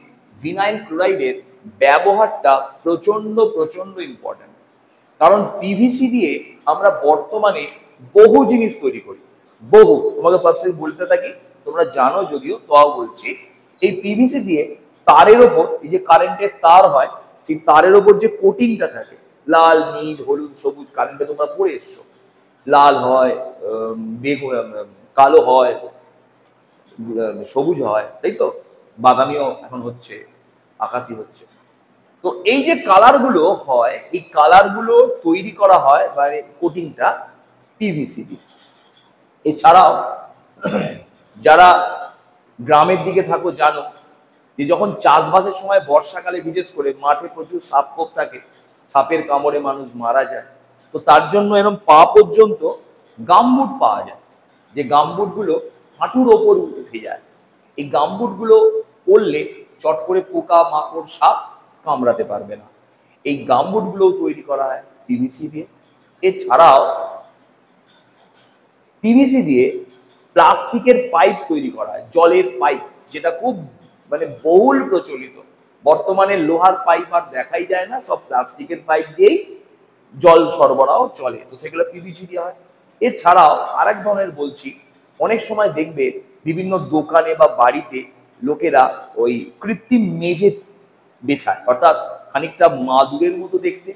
ভিনাইল ক্লোরাইডের ব্যবহারটা প্রচন্ড ইম্পর্টেন্ট। কারণ পিভিসি দিয়ে আমরা বর্তমানে বহু জিনিস তৈরি করি, বহু। তোমাকে ফার্স্টে বলতে থাকি, তোমরা জানো যদিও, তাও বলছি। এই পিভিসি দিয়ে তারের ওপর, এই যে কারেন্টের তার হয়, সেই তারের ওপর যে কোটিংটা থাকে, লাল, নীল, হলুদ, সবুজ, কারেন্টে তোমরা পড়ে এসছো, লাল হয়, কালো হয়, সবুজ হয়, তাই তো, বাদামিও এখন হচ্ছে, আকাশি হচ্ছে। তো এই যে কালার গুলো হয়, এই কালার গুলো তৈরি করা হয় মানে কোটিংটা পিভিসি দিয়ে। এছাড়াও যারা গ্রামের দিকে থাকো জানো যে যখন চাষবাসের সময় বর্ষাকালে বিশেষ করে মাঠে প্রচুর সাপ খোপ থাকে, সাপের কামড়ে মানুষ মারা যায়। তো তার জন্য এরকম পা পর্যন্ত গামবুট পাওয়া যায়, যে গামবুট গুলো হাঁটুর ওপর উঠে যায়। এই গামবুটগুলো পরলে চট করে পোকা মাকড় সাপ কামড়াতে পারবে না। এই গামবুটগুলো তৈরি করা হয় পিভিসি দিয়ে। এছাড়াও পিভিসি দিয়ে প্লাস্টিকের পাইপ তৈরি করা হয়, জলের পাইপ, যেটা খুব বহুল প্রচলিত। বর্তমানে লোহার পাইপ আর দেখাই যায় না, সব প্লাস্টিকের পাইপ দিয়েই জল সরবরাহ চলে, তো সেগুলো পিভিসি দিয়ে হয়। এছাড়াও আরেক ধরনের বলছি, অনেক সময় দেখবে বিভিন্ন দোকানে বা বাড়িতে লোকেরা ওই কৃত্রিম মেঝে বেছায়, অর্থাৎ খানিকটা মাদুরের মতো দেখতে,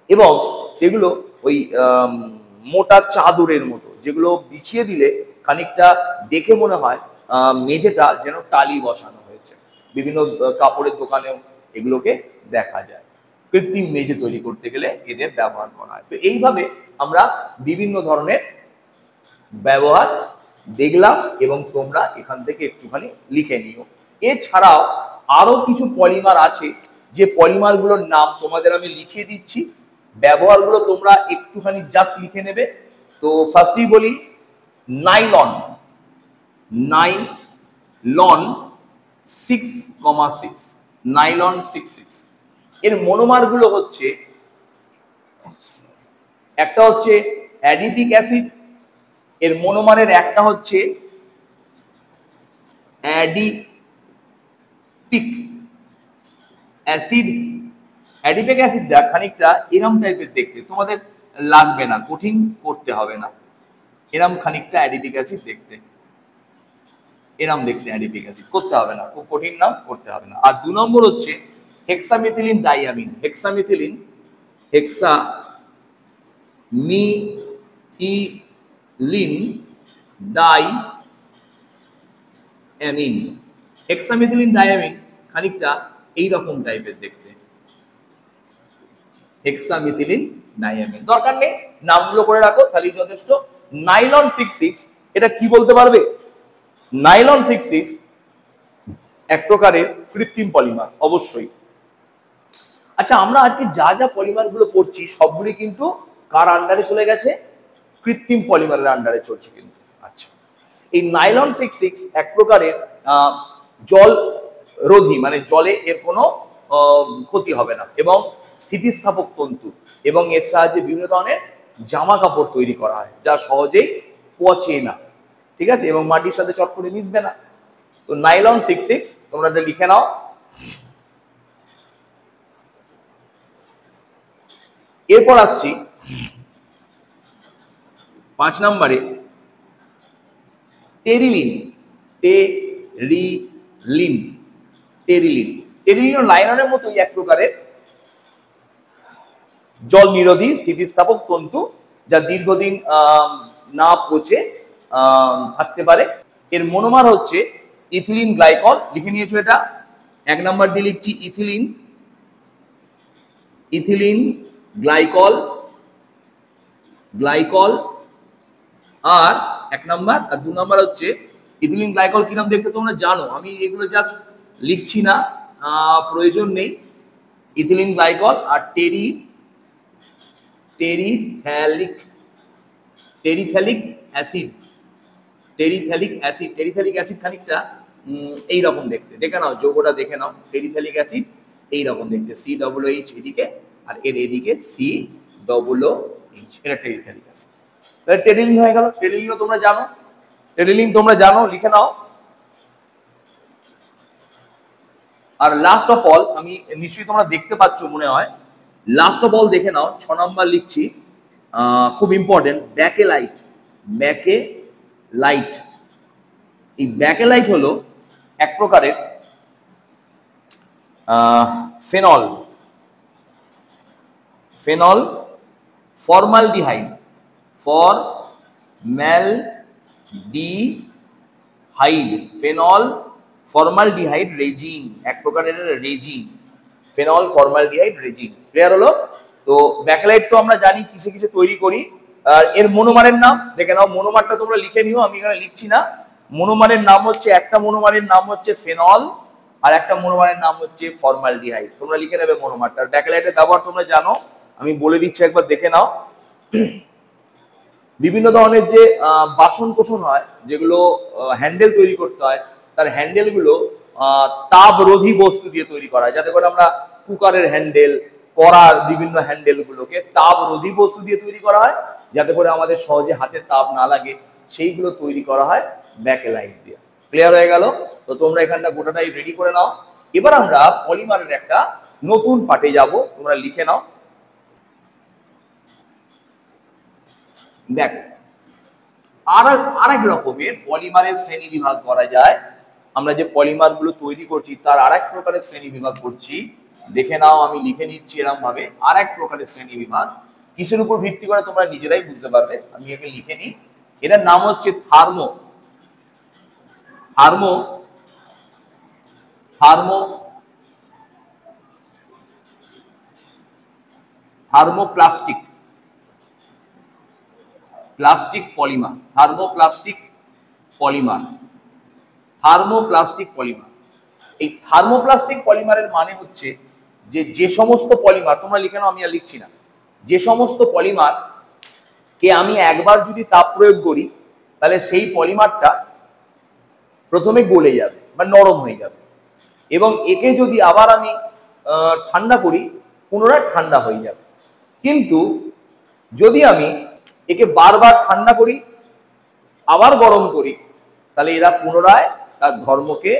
এবং সেগুলো ওই মোটা চাদরের মতো, যেগুলো বিছিয়ে দিলে খানিকটা দেখে মনে হয় মেঝেটা যেন টালি বসানো হয়েছে। বিভিন্ন কাপড়ের দোকানেও এগুলোকে দেখা যায়। কৃত্রিম মেঝে তৈরি করতে গেলে এদের ব্যবহার করা হয়। তো এইভাবে আমরা বিভিন্ন ধরনের ব্যবহার দেখলাম এবং তোমরা এখান থেকে একটুখানি লিখে নিও। এছাড়াও আরো কিছু পলিমার আছে, যে পলিমারগুলোর নাম তোমাদের আমি লিখিয়ে দিচ্ছি, ব্যবহারগুলো তোমরা একটুখানি জাস্ট লিখে নেবে। তো ফার্স্টেই বলি নাইলন, নাইলন 6,6, নাইলন 6,6। এর মনোমারগুলো হচ্ছে, একটা হচ্ছে অ্যাডিপিক অ্যাসিড, এর মনোমারের একটা হচ্ছে অ্যাডিপিক অ্যাসিড। অ্যাডিপিক অ্যাসিডটা খানিকটা এরম টাইপের দেখতে, তোমাদের লাগবে না, কঠিন করতে হবে না, এরম খানিকটা অ্যাডিপিক অ্যাসিড দেখতে, এরম দেখতে অ্যাডিপিক অ্যাসিড, করতে হবে না, খুব কঠিন নাম, করতে হবে না। আর 2 নম্বর হচ্ছে hexamethylene diamine, hexamethylene, hexamethylene diamine, hexamethylene diamine খানিকটা এইরকম টাইপের দেখতে, হেক্সামিথিলিন ডাইয়ামিন। দরকার নেই, নামগুলো করে রাখো খালি যথেষ্ট। নাইলন 6,6 এটা কি বলতে পারবে? নাইলন 6,6 এক প্রকারের কৃত্রিম পলিমার, অবশ্যই। আচ্ছা, আমরা আজকে যা যা পলিমার গুলো পড়ছি সবগুলি কিন্তু কার আন্ডারে চলে গেছে? কৃত্রিম পলিমারের আন্ডারে চলছে কিন্তু। আচ্ছা, এই নাইলন 6,6 এক প্রকারের জল রোধী, জলে এর কোনো ক্ষতি হবে না, এবং স্থিতিস্থাপক তন্তু, এবং এর সাহায্যে বিভিন্ন ধরনের জামা কাপড় তৈরি করা হয়, যা সহজেই পচে না, ঠিক আছে, এবং মাটির সাথে চট করে মিশবে না। তো নাইলন 6,6 তোমরা এটা লিখে নাও। এরপর আসছি 5 নম্বরে টেরিলিন, টেরিলিন, টেরিলিন। টেরিলিন নাইলনের মতোই এক প্রকারের জল নিরোধী স্থিতিস্থাপক তন্তু, যা দীর্ঘদিন না পচে থাকতে পারে। এর মনোমার হচ্ছে ইথিলিন গ্লাইকল, লিখে নিয়েছো এটা। 1 নম্বর দিয়ে লিখছি ইথিলিন, ইথিলিন গ্লাইকল, গ্লাইকল, আর 1 নম্বর। আর 2 নম্বর হচ্ছে ইথিলিন গ্লাইকল কি নাম দেখতে তোমরা জানো, আমি এগুলো জাস্ট লিখছি না, প্রয়োজন নেই। ইথিলিন গ্লাইকল আর টেরিথ্যালিক অ্যাসিড, টেরিথ্যালিক অ্যাসিড, টেরিথ্যালিক অ্যাসিড খানিকটা এইরকম দেখতে, দেখে নাও যৌগটা দেখে নাও। টেরিথ্যালিক অ্যাসিড এইরকম দেখতে, COOH এদিকে আর এর এদিকে COOH, এটা টেরিথ্যালিক অ্যাসিড। তাহলে টেরিলিন হয়ে গেল। টেরিলিনও তোমরা জানো, টেরিলিন তোমরা জানো, লিখে নাও। আর লাস্ট অফ অল, আমি নিশ্চয়ই তোমরা দেখতে পাচ্ছ মনে হয়, লাস্ট অফ অল দেখে নাও, 6 নম্বর লিখছি, খুব ইম্পর্টেন্ট, ব্যাকেলাইট। ব্যাকেলাইট, এই ব্যাকেলাইট হলো এক প্রকারের phenol, phenol formaldehyde, formaldehyde, phenol formaldehyde resin, এক প্রকারের resin, phenol formaldehyde resin. Clear হলো? তো ব্যাকেলাইট তো আমরা জানি কিসে কিসে তৈরি করি। আর এর মনোমারের নাম দেখে নাও, মনোমারটা তোমরা লিখে নিও, আমি এখানে লিখছি না। মনোমারের নাম হচ্ছে, একটা মনোমারের নাম হচ্ছে ফেনল, আর একটা মনোমারের নাম হচ্ছে ফর্মালডিহাইড। তোমরা লিখে নেবে মনোমারটা। ব্যাকেলাইটের ব্যবহার তোমরা জানো, আমি বলে দিচ্ছি, একবার দেখে নাও। বিভিন্ন ধরনের যে বাসন কোসন হয়, যেগুলো হ্যান্ডেল তৈরি করতে হয়, তার হ্যান্ডেলগুলো তাপরোধী বস্তু দিয়ে তৈরি করা হয়, যাতে করে আমরা কুকারের হ্যান্ডেল, কড়ার বিভিন্ন হ্যান্ডেলগুলোকে তাপরোধী বস্তু দিয়ে তৈরি করা হয়, যাতে করে আমাদের সহজে হাতে তাপ না লাগে। সেইগুলো তৈরি করা হয় ব্যাকেলাইট দিয়ে। ক্লিয়ার হয়ে গেল? তো তোমরা এখানটা গোটাটাই রেডি করে নাও। এবার আমরা পলিমারের একটা নতুন পার্টে যাব, তোমরা লিখে নাও। দেখো, আরেক রকমের পলিমারের শ্রেণী বিভাগ করা যায়। আমরা যে পলিমার গুলো তৈরি করছি তার আরেক প্রকারের শ্রেণী বিভাগ করছি। দেখে নাও, আমি লিখে নিচ্ছি এরকম ভাবে, আরেক প্রকারের শ্রেণী বিভাগ। কিসের উপর ভিত্তি করে তোমরা নিজেরাই বুঝতে পারবে, আমি একে লিখে নিই। এটার নাম হচ্ছে thermo thermo thermo thermoplastic polymer. Thermoplastic polymer. এই থার্মোপ্লাস্টিক পলিমারের মানে হচ্ছে যে সমস্ত পলিমার, তোমরা লিখে নাও, আমি আর লিখছি না, যে সমস্ত পলিমার কে আমি একবার যদি তাপ প্রয়োগ করি তাহলে সেই পলিমারটা প্রথমে গলে যাবে বা নরম হয়ে যাবে, এবং একে যদি আবার আমি ঠান্ডা করি পুনরায় ঠান্ডা হয়ে যাবে। কিন্তু যদি আমি একে বারবার ঠান্ডা করি আবার গরম করি তাহলে এরা পুনরায় তার ধর্মকে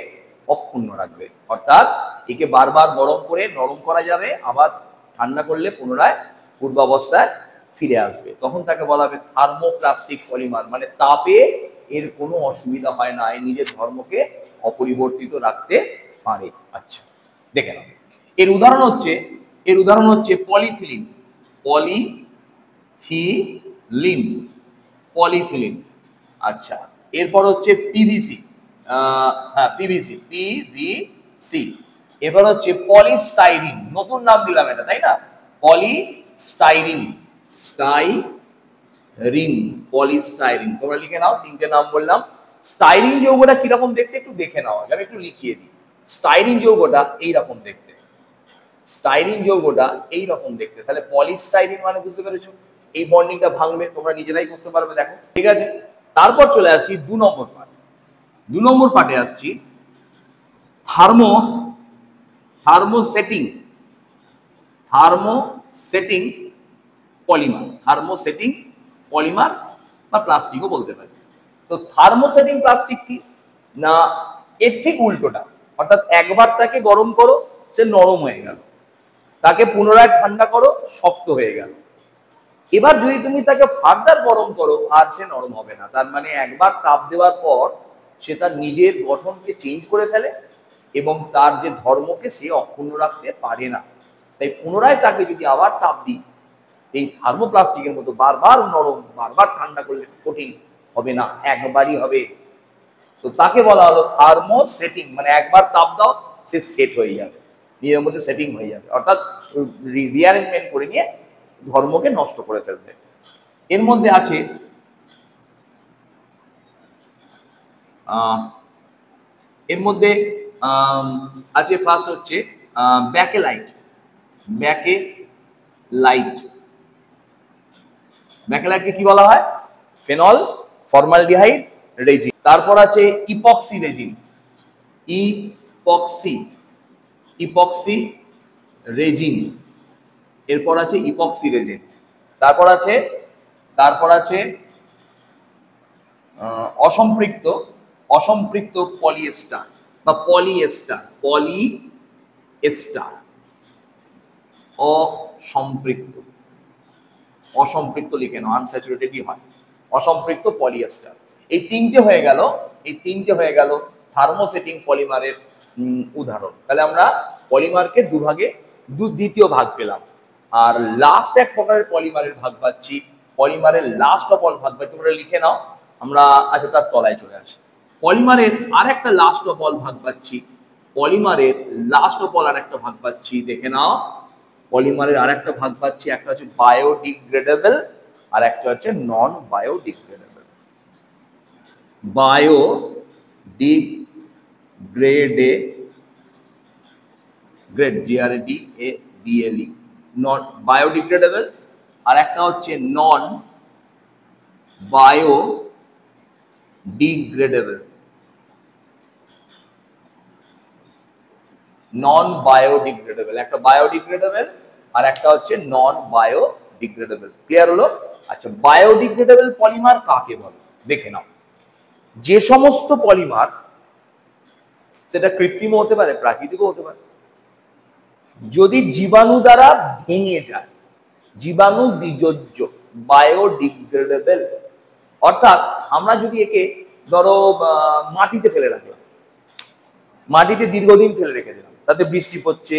অক্ষুণ্ণ রাখবে। অর্থাৎ একে বারবার গরম করে নরম করা যাবে, আবার ঠান্ডা করলে পুনরায় পূর্বাবস্থায় ফিরে আসবে। তখন তাকে বলা হবে থার্মোপ্লাস্টিক পলিমার, মানে তাপে এর কোনো অসুবিধা হয় না, এর নিজের ধর্মকে অপরিবর্তিত রাখতে পারে। আচ্ছা, দেখে নাও, এর উদাহরণ হচ্ছে পলিথিলিন। পলিথিলিন। আচ্ছা, এরপর হচ্ছে পিভিসি। পিভিসি। এবার হচ্ছে পলিস্টাইরিন, নতুন নাম দিলাম এটা, তাই না? পলিস্টাইরিন। পলিস্টাইরিন, তোমরা লিখে নাও, তিনটে নাম বললাম। স্টাইরিন যৌগটা কিরকম দেখতে একটু দেখে নাও, আমি একটু লিখিয়ে দিই। স্টাইরিন যৌগটা এইরকম দেখতে, তাহলে পলিস্টাইরিন মানে বুঝতে পেরেছো? এই বন্ডিংটা ভাঙবে, তোমরা নিজেরাই করতে পারবে, দেখো। ঠিক আছে, তারপর চলে আসি 2 নম্বর পার্ট। 2 নম্বর পার্টে আসছি থার্মোসেটিং পলিমার বা প্লাস্টিকও বলতে পারি। তো থার্মোসেটিং প্লাস্টিক কি না, এর ঠিক উল্টোটা। অর্থাৎ একবার তাকে গরম করো, সে নরম হয়ে গেল, তাকে পুনরায় ঠান্ডা করো, শক্ত হয়ে গেল। এবার যদি তুমি তাকে ফার্দার গরম করো আর সে নরম হবে না, তার মানে একবার তাপ দেওয়ার পর সে তার নিজের গঠনকে চেঞ্জ করে ফেলে এবং তার যে ধর্মকে সে অক্ষুণ্ণ রাখতে পারে না। তাই পুনরায় তাকে যদি আবার তাপ দিই, এই থার্মোপ্লাস্টিকের মতো বারবার নরম বারবার ঠান্ডা করলে কঠিন হবে না, একবারই হবে। তো তাকে বলা হলো থার্মোসেটিং, মানে একবার তাপ দাও সে সেট হয়ে যাবে, নিজের মধ্যে সেটিং হয়ে যাবে, অর্থাৎ রিঅ্যারেঞ্জমেন্ট করে নিয়ে ধর্মকে নষ্ট করে ফেলবে। এর মধ্যে আছে ফার্স্ট হচ্ছে ব্যাকেলাইট। ব্যাকেলাইটকে কি বলা হয়? Phenol formaldehyde resin. তারপর আছে ইপক্সি রেজিন। Epoxy raisin. এরপর আছে ইপক্সি রেজিন। তারপর আছে অসম্পৃক্ত পলিয়েস্টার বা পলিয়েস্টার। অসম্পৃক্ত লিখে নাও, আনস্যাচুরেটেডই হয়, অসম্পৃক্ত পলিয়েস্টার। এই তিনটে হয়ে গেল থার্মোসেটিং পলিমারের উদাহরণ। তাহলে আমরা পলিমারকে দ্বিতীয় ভাগ পেলাম। আর লাস্ট এক প্রকারের পলিমারের ভাগ পাচ্ছি, পলিমারের লাস্ট অফ অল ভাগ পাচ্ছি, তোমরা লিখে নাও। আমরা আচ্ছা তার তলায় চলে আসি। পলিমারের আরেকটা লাস্ট অফ অল ভাগ পাচ্ছি, দেখে নাও। পলিমারের আরেকটা ভাগ পাচ্ছি, একটা হচ্ছে বায়োডিগ্রেডেবল আর একটা হচ্ছে নন বায়োডিগ্রেডেবল। নন বায়োডিগ্রেডেবল, আর একটা হচ্ছে নন বায়োডিগ্রেডেবল, নন বায়োডিগ্রেডেবল। একটা বায়োডিগ্রেডেবল আর একটা হচ্ছে নন বায়োডিগ্রেডেবল। ক্লিয়ার হলো? আচ্ছা, বায়োডিগ্রেডেবল পলিমার কাকে বলে দেখে নাও। যে সমস্ত পলিমার, সেটা কৃত্রিম হতে পারে, প্রাকৃতিকও হতে পারে, যদি জীবাণু দ্বারা ভেঙে যায়, জীবাণু বিযোজ্য, বায়োডিগ্রেডেবল। অর্থাৎ আমরা যদি একে ধরো মাটিতে ফেলে রাখলাম, মাটিতে দীর্ঘদিন ফেলে রেখে দিলাম, তাতে বৃষ্টি পড়ছে,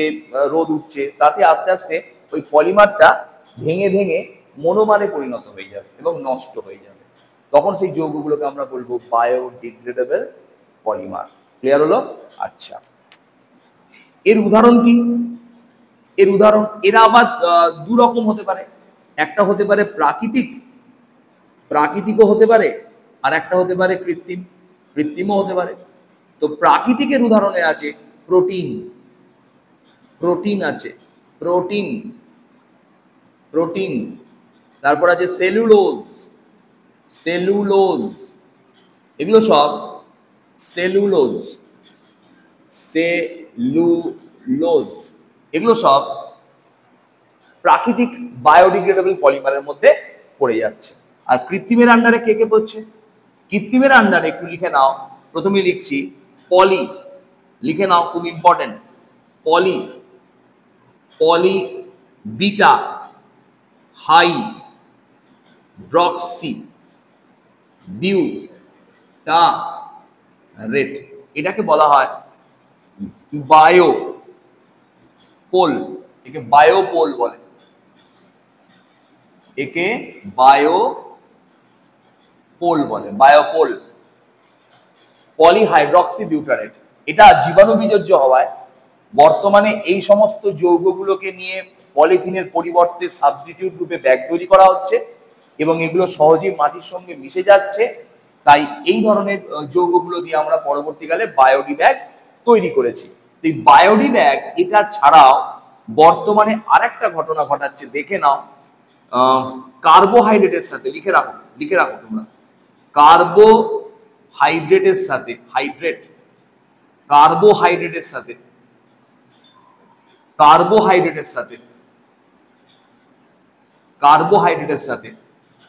রোদ উঠছে, তাতে আস্তে আস্তে ওই পলিমারটা ভেঙে ভেঙে মনোমারে পরিণত হয়ে যাবে এবং নষ্ট হয়ে যাবে। তখন সেই যৌগগুলোকে আমরা বলবো বায়োডিগ্রেডেবল পলিমার। ক্লিয়ার হলো? আচ্ছা, এর উদাহরণ কি? এর উদাহরণ, এরা আবার দু রকম হতে পারে। একটা হতে পারে প্রাকৃতিক, প্রাকৃতিকও হতে পারে, আর একটা হতে পারে কৃত্রিম, কৃত্রিমও হতে পারে। তো প্রাকৃতিকের উদাহরণে আছে প্রোটিন, প্রোটিন আছে, প্রোটিন, প্রোটিন। তারপর আছে সেলুলোজ, সেলুলোজ, এগুলো সব সেলুলোজ, সেলুলোজ, এগুলো সব প্রাকৃতিক বায়োডিগ্রেডেবল পলিমারের মধ্যে পড়ে যাচ্ছে। আর কৃত্রিমের আন্ডারে কে কে পড়ছে? কৃত্রিমের আন্ডারে একটু লিখে নাও। প্রথমে লিখছি পলি, লিখে নাও, খুব ইম্পর্টেন্ট। পলি, পলি বিটা হাই ড্রক্সি বিউটারেট, এটাকে বলা হয় বায়ো পোল। একে বায়োপোল বলে, একে বায়োপোল বলে, বায়োপোল। পলিহাইড্রক্সি বিউটারেট, এটা জীবাণু বিযোজ্য হওয়ায় বর্তমানে এই সমস্ত যৌগগুলোকে নিয়ে পলিথিনের পরিবর্তে সাবস্টিটিউট রূপে ব্যাগ তৈরি করা হচ্ছে এবং এগুলো সহজেই মাটির সঙ্গে মিশে যাচ্ছে। তাই এই ধরনের যৌগগুলো দিয়ে আমরা পরবর্তীকালে বায়োডি ব্যাগ তৈরি করেছি। এই বায়োডি ব্যাগ এটা ছাড়াও বর্তমানে আরেকটা ঘটনা ঘটাচ্ছে, দেখে নাও। কার্বোহাইড্রেটের সাথে, লিখে রাখো, লিখে রাখো তোমরা, কার্বোহাইড্রেটের সাথে, হাইড্রেট, কার্বোহাইড্রেটের সাথে, কার্বোহাইড্রেটের সাথে, কার্বোহাইড্রেটের সাথে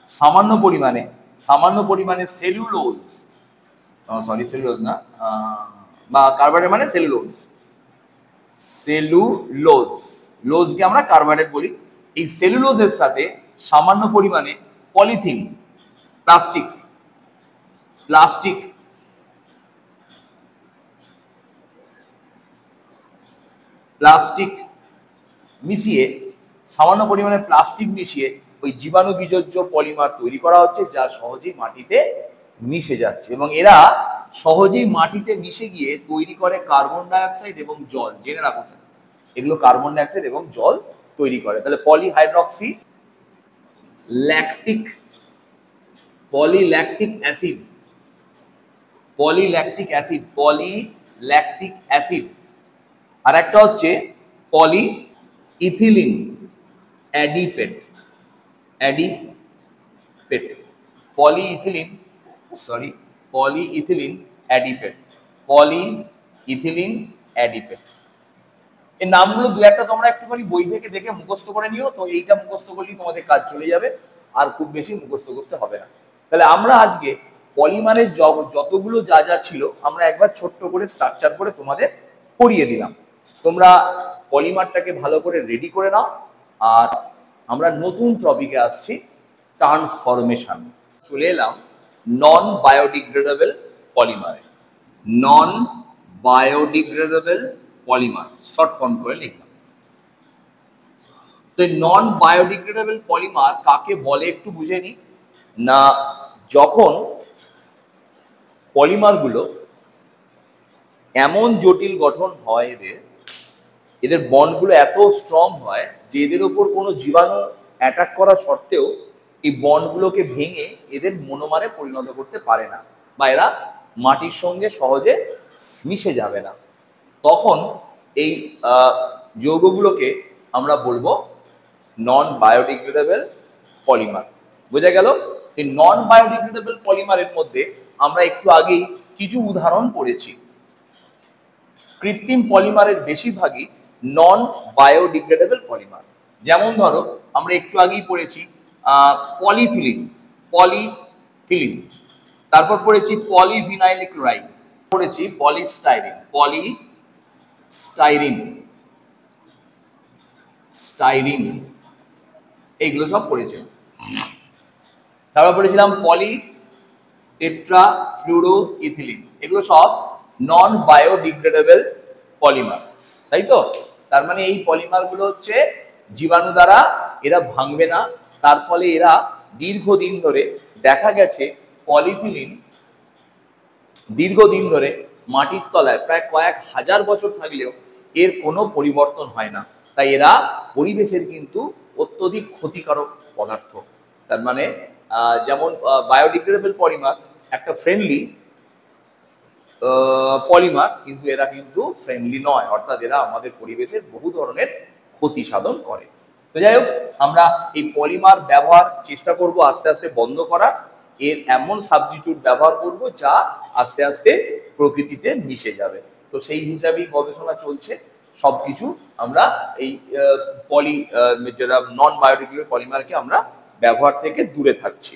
সামান্য পরিমাণে, সামান্য পরিমাণে সেলুলোজ, সরি সেলুলোজ না, বা কার্বোহাইড্রেট মানে সেলুলোজ, সেলুলোজ, লোজকে আমরা কার্বোহাইড্রেট বলি। এই সেলুলোজের সাথে সামান্য পরিমাণে পলিথিন, প্লাস্টিক, প্লাস্টিক, প্লাস্টিক মিশিয়ে, সামান্য পরিমাণে প্লাস্টিক মিশিয়ে ওই জীবাণু বিযোজ্য পলিমার তৈরি করা হচ্ছে, যা সহজেই মাটিতে মিশে যাচ্ছে এবং এরা সহজেই মাটিতে মিশে গিয়ে তৈরি করে কার্বন ডাইঅক্সাইড এবং জল। জেনে রাখো স্যার, এগুলো কার্বন ডাইঅক্সাইড এবং জল তৈরি করে। তাহলে polyhydroxy lactic, polylactic acid, polylactic acid, polylactic acid. আর একটা হচ্ছে polyethylene adipate, adipate, polyethylene, sorry polyethylene adipate, polyethylene adipate. এই নামগুলো দু একটা তোমরা একটুখানি বই থেকে দেখে মুখস্থ করে নিও, তো এইটা মুখস্থ করলেই তোমাদের কাজ চলে যাবে, আর খুব বেশি মুখস্থ করতে হবে না। তাহলে আমরা আজকে পলিমারের যতগুলো যা যা ছিল আমরা একবার ছোট্ট করে স্ট্রাকচার করে তোমাদের পড়িয়ে দিলাম। তোমরা পলিমারটাকে ভালো করে রেডি করে নাও। আর আমরা নতুন টপিকে আসছি, ট্রান্সফরমেশন। চলে এলাম নন বায়োডিগ্রেডেবল পলিমারে। Non biodegradable polymer short form করে লিখলাম। তো নন বায়োডিগ্রেডেবল পলিমার কাকে বলে একটু বুঝে নি। না, যখন পলিমারগুলো এমন জটিল গঠন হয়, এদের বন্ডগুলো এত স্ট্রং হয় যে এদের ওপর কোনো জীবাণু অ্যাটাক করা সত্ত্বেও এই বন্ডগুলোকে ভেঙে এদের মনোমারে পরিণত করতে পারে না, বা এরা মাটির সঙ্গে সহজে মিশে যাবে না। তখন এই যৌগগুলোকে আমরা বলবো নন বায়োডিগ্রেডেবল পলিমার। বোঝা গেল? এই নন বায়োডিগ্রেডেবল পলিমারের মধ্যে আমরা একটু আগেই কিছু উদাহরণ পড়েছি। কৃত্রিম পলিমারের বেশিরভাগই নন বায়োডিগ্রেডেবল পলিমার। যেমন ধরো আমরা একটু আগেই পড়েছি পলিথিলিন, পলিথিলিন, তারপর পড়েছি পলিভিনাইল ক্লোরাইড, পড়েছি পলিস্টাইরিন, পলিস্টাইরিন, স্টাইরিন, এইগুলো সব পড়েছি। তারপর পড়েছিলাম পলি টেট্রাফ্লুরোইথিলিন, এগুলো সব নন বায়োডিগ্রেডেবল পলিমার, তাই তো? তার মানে এই পলিমারগুলো হচ্ছে জীবাণু দ্বারা এরা ভাঙবে না, তার ফলে এরা দীর্ঘদিন ধরে দেখা গেছে পলিথিলিন দীর্ঘদিন ধরে মাটির তলায় প্রায় কয়েক হাজার বছর থাকলেও এর কোনো পরিবর্তন হয় না, তাই এরা পরিবেশের কিন্তু অত্যধিক ক্ষতিকারক পদার্থ। তার মানে যেমন বায়োডিগ্রেডেবল পলিমার একটা ফ্রেন্ডলি পলিমার, কিন্তু এরা কিন্তু ফ্রেন্ডলি নয়, অর্থাৎ এরা আমাদের পরিবেশের বহু ধরনের ক্ষতি সাধন করে। তো যাই হোক, আমরা এই পলিমার ব্যবহার চেষ্টা করব আস্তে আস্তে বন্ধ করার, এর এমন সাবস্টিটিউট ব্যবহার করব যা আস্তে আস্তে প্রকৃতিতে মিশে যাবে। তো সেই হিসাবেই গবেষণা চলছে, সবকিছু আমরা এই যেটা নন বায়োডিগ্রেডেবল পলিমারকে আমরা ব্যবহার থেকে দূরে থাকছি।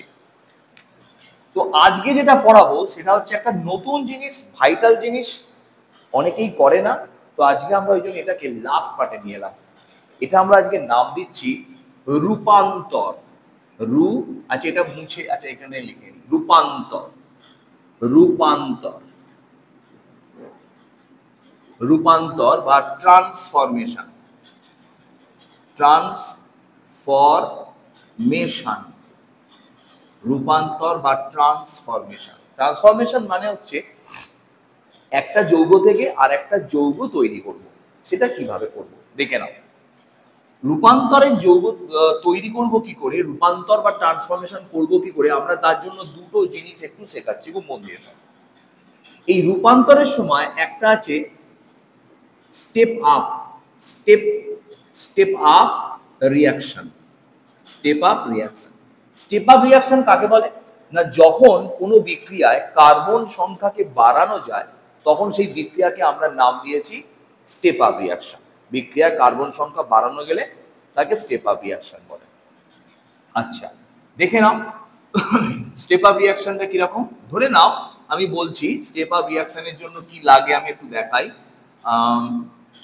তো আজকে যেটা পড়াবো সেটা হচ্ছে একটা নতুন জিনিস, ভাইটাল জিনিস, অনেকেই করে না। তো আজকে আমরা ওই জন্য এটাকে লাস্ট পার্টে নিয়ে এলাম। এটা আমরা আজকে নাম দিচ্ছি রূপান্তর। আচ্ছা এটা মুছে, আচ্ছা এখানে লিখে নিই, রূপান্তর। রূপান্তর, রূপান্তর বা ট্রান্সফরমেশন, ট্রান্সফরমেশন, রূপান্তর বা ট্রান্সফরমেশন। ট্রান্সফরমেশন মানে হচ্ছে একটা যৌগ থেকে আর একটা যৌগ তৈরি করব। সেটা কিভাবে করব দেখে নাও। রূপান্তরের যৌগ তৈরি করব কি করে, রূপান্তর বা ট্রান্সফরমেশন করব কি করে, আমরা তার জন্য দুটো জিনিস একটু শেখাচ্ছি, খুব মন দিয়ে শোনো। এই রূপান্তরের সময় একটা আছে step up, step up reaction, step up reaction. Step up reaction কাকে বলে না, যখন কোনো বিক্রিয়ায় কার্বন সংখ্যাকে বাড়ানো যায় তখন সেই বিক্রিয়াকে আমরা নাম দিয়েছি স্টেপ আপ রিঅ্যাকশন। বিক্রিয়ায় কার্বন সংখ্যা বাড়ানো গেলে তাকে স্টেপ আপ রিঅ্যাকশন বলে। আচ্ছা দেখে নাও স্টেপ আপ রিঅ্যাকশনটা কিরকম। ধরে নাও আমি বলছি স্টেপ আপ রিঅ্যাকশনের জন্য কি লাগে আমি একটু দেখাই।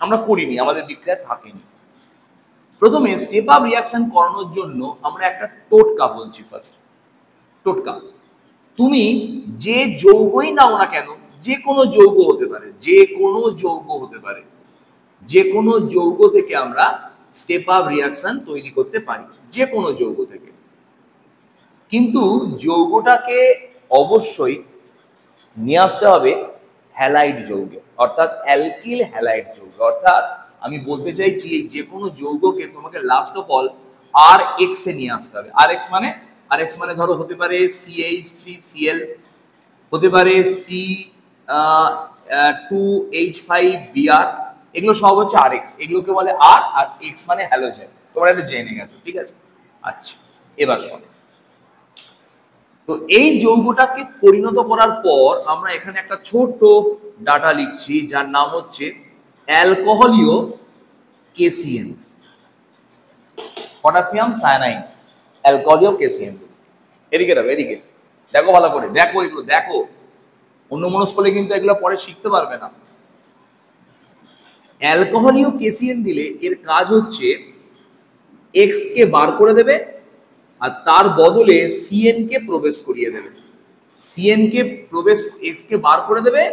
আমরা করিনি, আমাদের বিক্রিয়া থাকেনি। প্রথমে স্টেপ আপ রিঅ্যাকশন করানোর জন্য আমরা একটা টোটকা বলছি। ফার্স্ট টোটকা, তুমি যে যৌগই নাও না কেন, যে কোনো যৌগ হতে পারে, যে কোনো যৌগ হতে পারে, যে কোনো যৌগ থেকে আমরা স্টেপ আপ রিঅ্যাকশন তৈরি করতে পারি, যে কোনো যৌগ থেকে। কিন্তু যৌগটাকে অবশ্যই নিয়ে আসতে হবে হ্যালাইড যৌগে, অর্থাৎ অ্যালকিল হ্যালাইড যৌগে। অর্থাৎ আমি বলতে চাইছি এই যে কোনো যৌগকে তোমাকে last of all R X এ নিয়ে আসতে হবে। আর এক্স মানে ধরো হতে পারে CH3Cl, হতে পারে C2H5Br, এগুলো সব হচ্ছে আর এক্স, এগুলোকে বলে আর এক্স মানে হ্যালোজেন। তোমরা এটা জেনে গেছো, ঠিক আছে? আচ্ছা এবার শোনো, তো এই যৌগটাকে পরিণত করার পর আমরা এখানে একটা ছোট ডাটা লিখছি যার নাম হচ্ছে অ্যালকোহলীয় KCN, পটাশিয়াম সায়ানাইড, অ্যালকোহলীয় KCN। এদিকে দেখো, এদিকে দেখো, ভালো করে দেখো, এগুলো দেখো, অন্যমনস্ক করলে কিন্তু এগুলো পরে শিখতে পারবে না। অ্যালকোহলীয় KCN দিলে এর কাজ হচ্ছে এক্স কে বার করে দেবে আর তার বদলে CN কে প্রবেশ করিয়ে দেবে। CN কে প্রবেশ, এক্স কে বার করে দেবে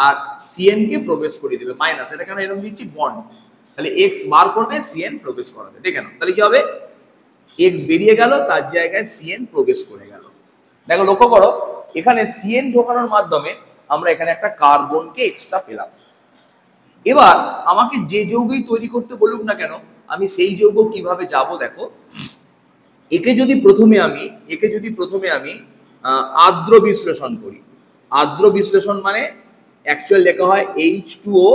আর CN কে প্রবেশ করিয়ে দেবে। মাইনাস, এটা কেন এরকম দিচ্ছি, বন্ড। তাহলে এক্স বার করবে, CN প্রবেশ করাবে। দেখে নাও তাহলে কি হবে, এক্স বেরিয়ে গেল, তার জায়গায় CN প্রবেশ করে গেল। দেখো লক্ষ্য করো, এখানে CN ঢোকানোর মাধ্যমে আমরা এখানে একটা কার্বনকে এক্সট্রা পেলাম। এবার আমাকে যে যৌগই তৈরি করতে বলুক না কেন, আমি সেই যৌগ কিভাবে যাব দেখো। একে যদি প্রথমে আমি আর্দ্র বিশ্লেষণ করি। আর্দ্র বিশ্লেষণ মানে অ্যাকচুয়াল লেখা হয় H2O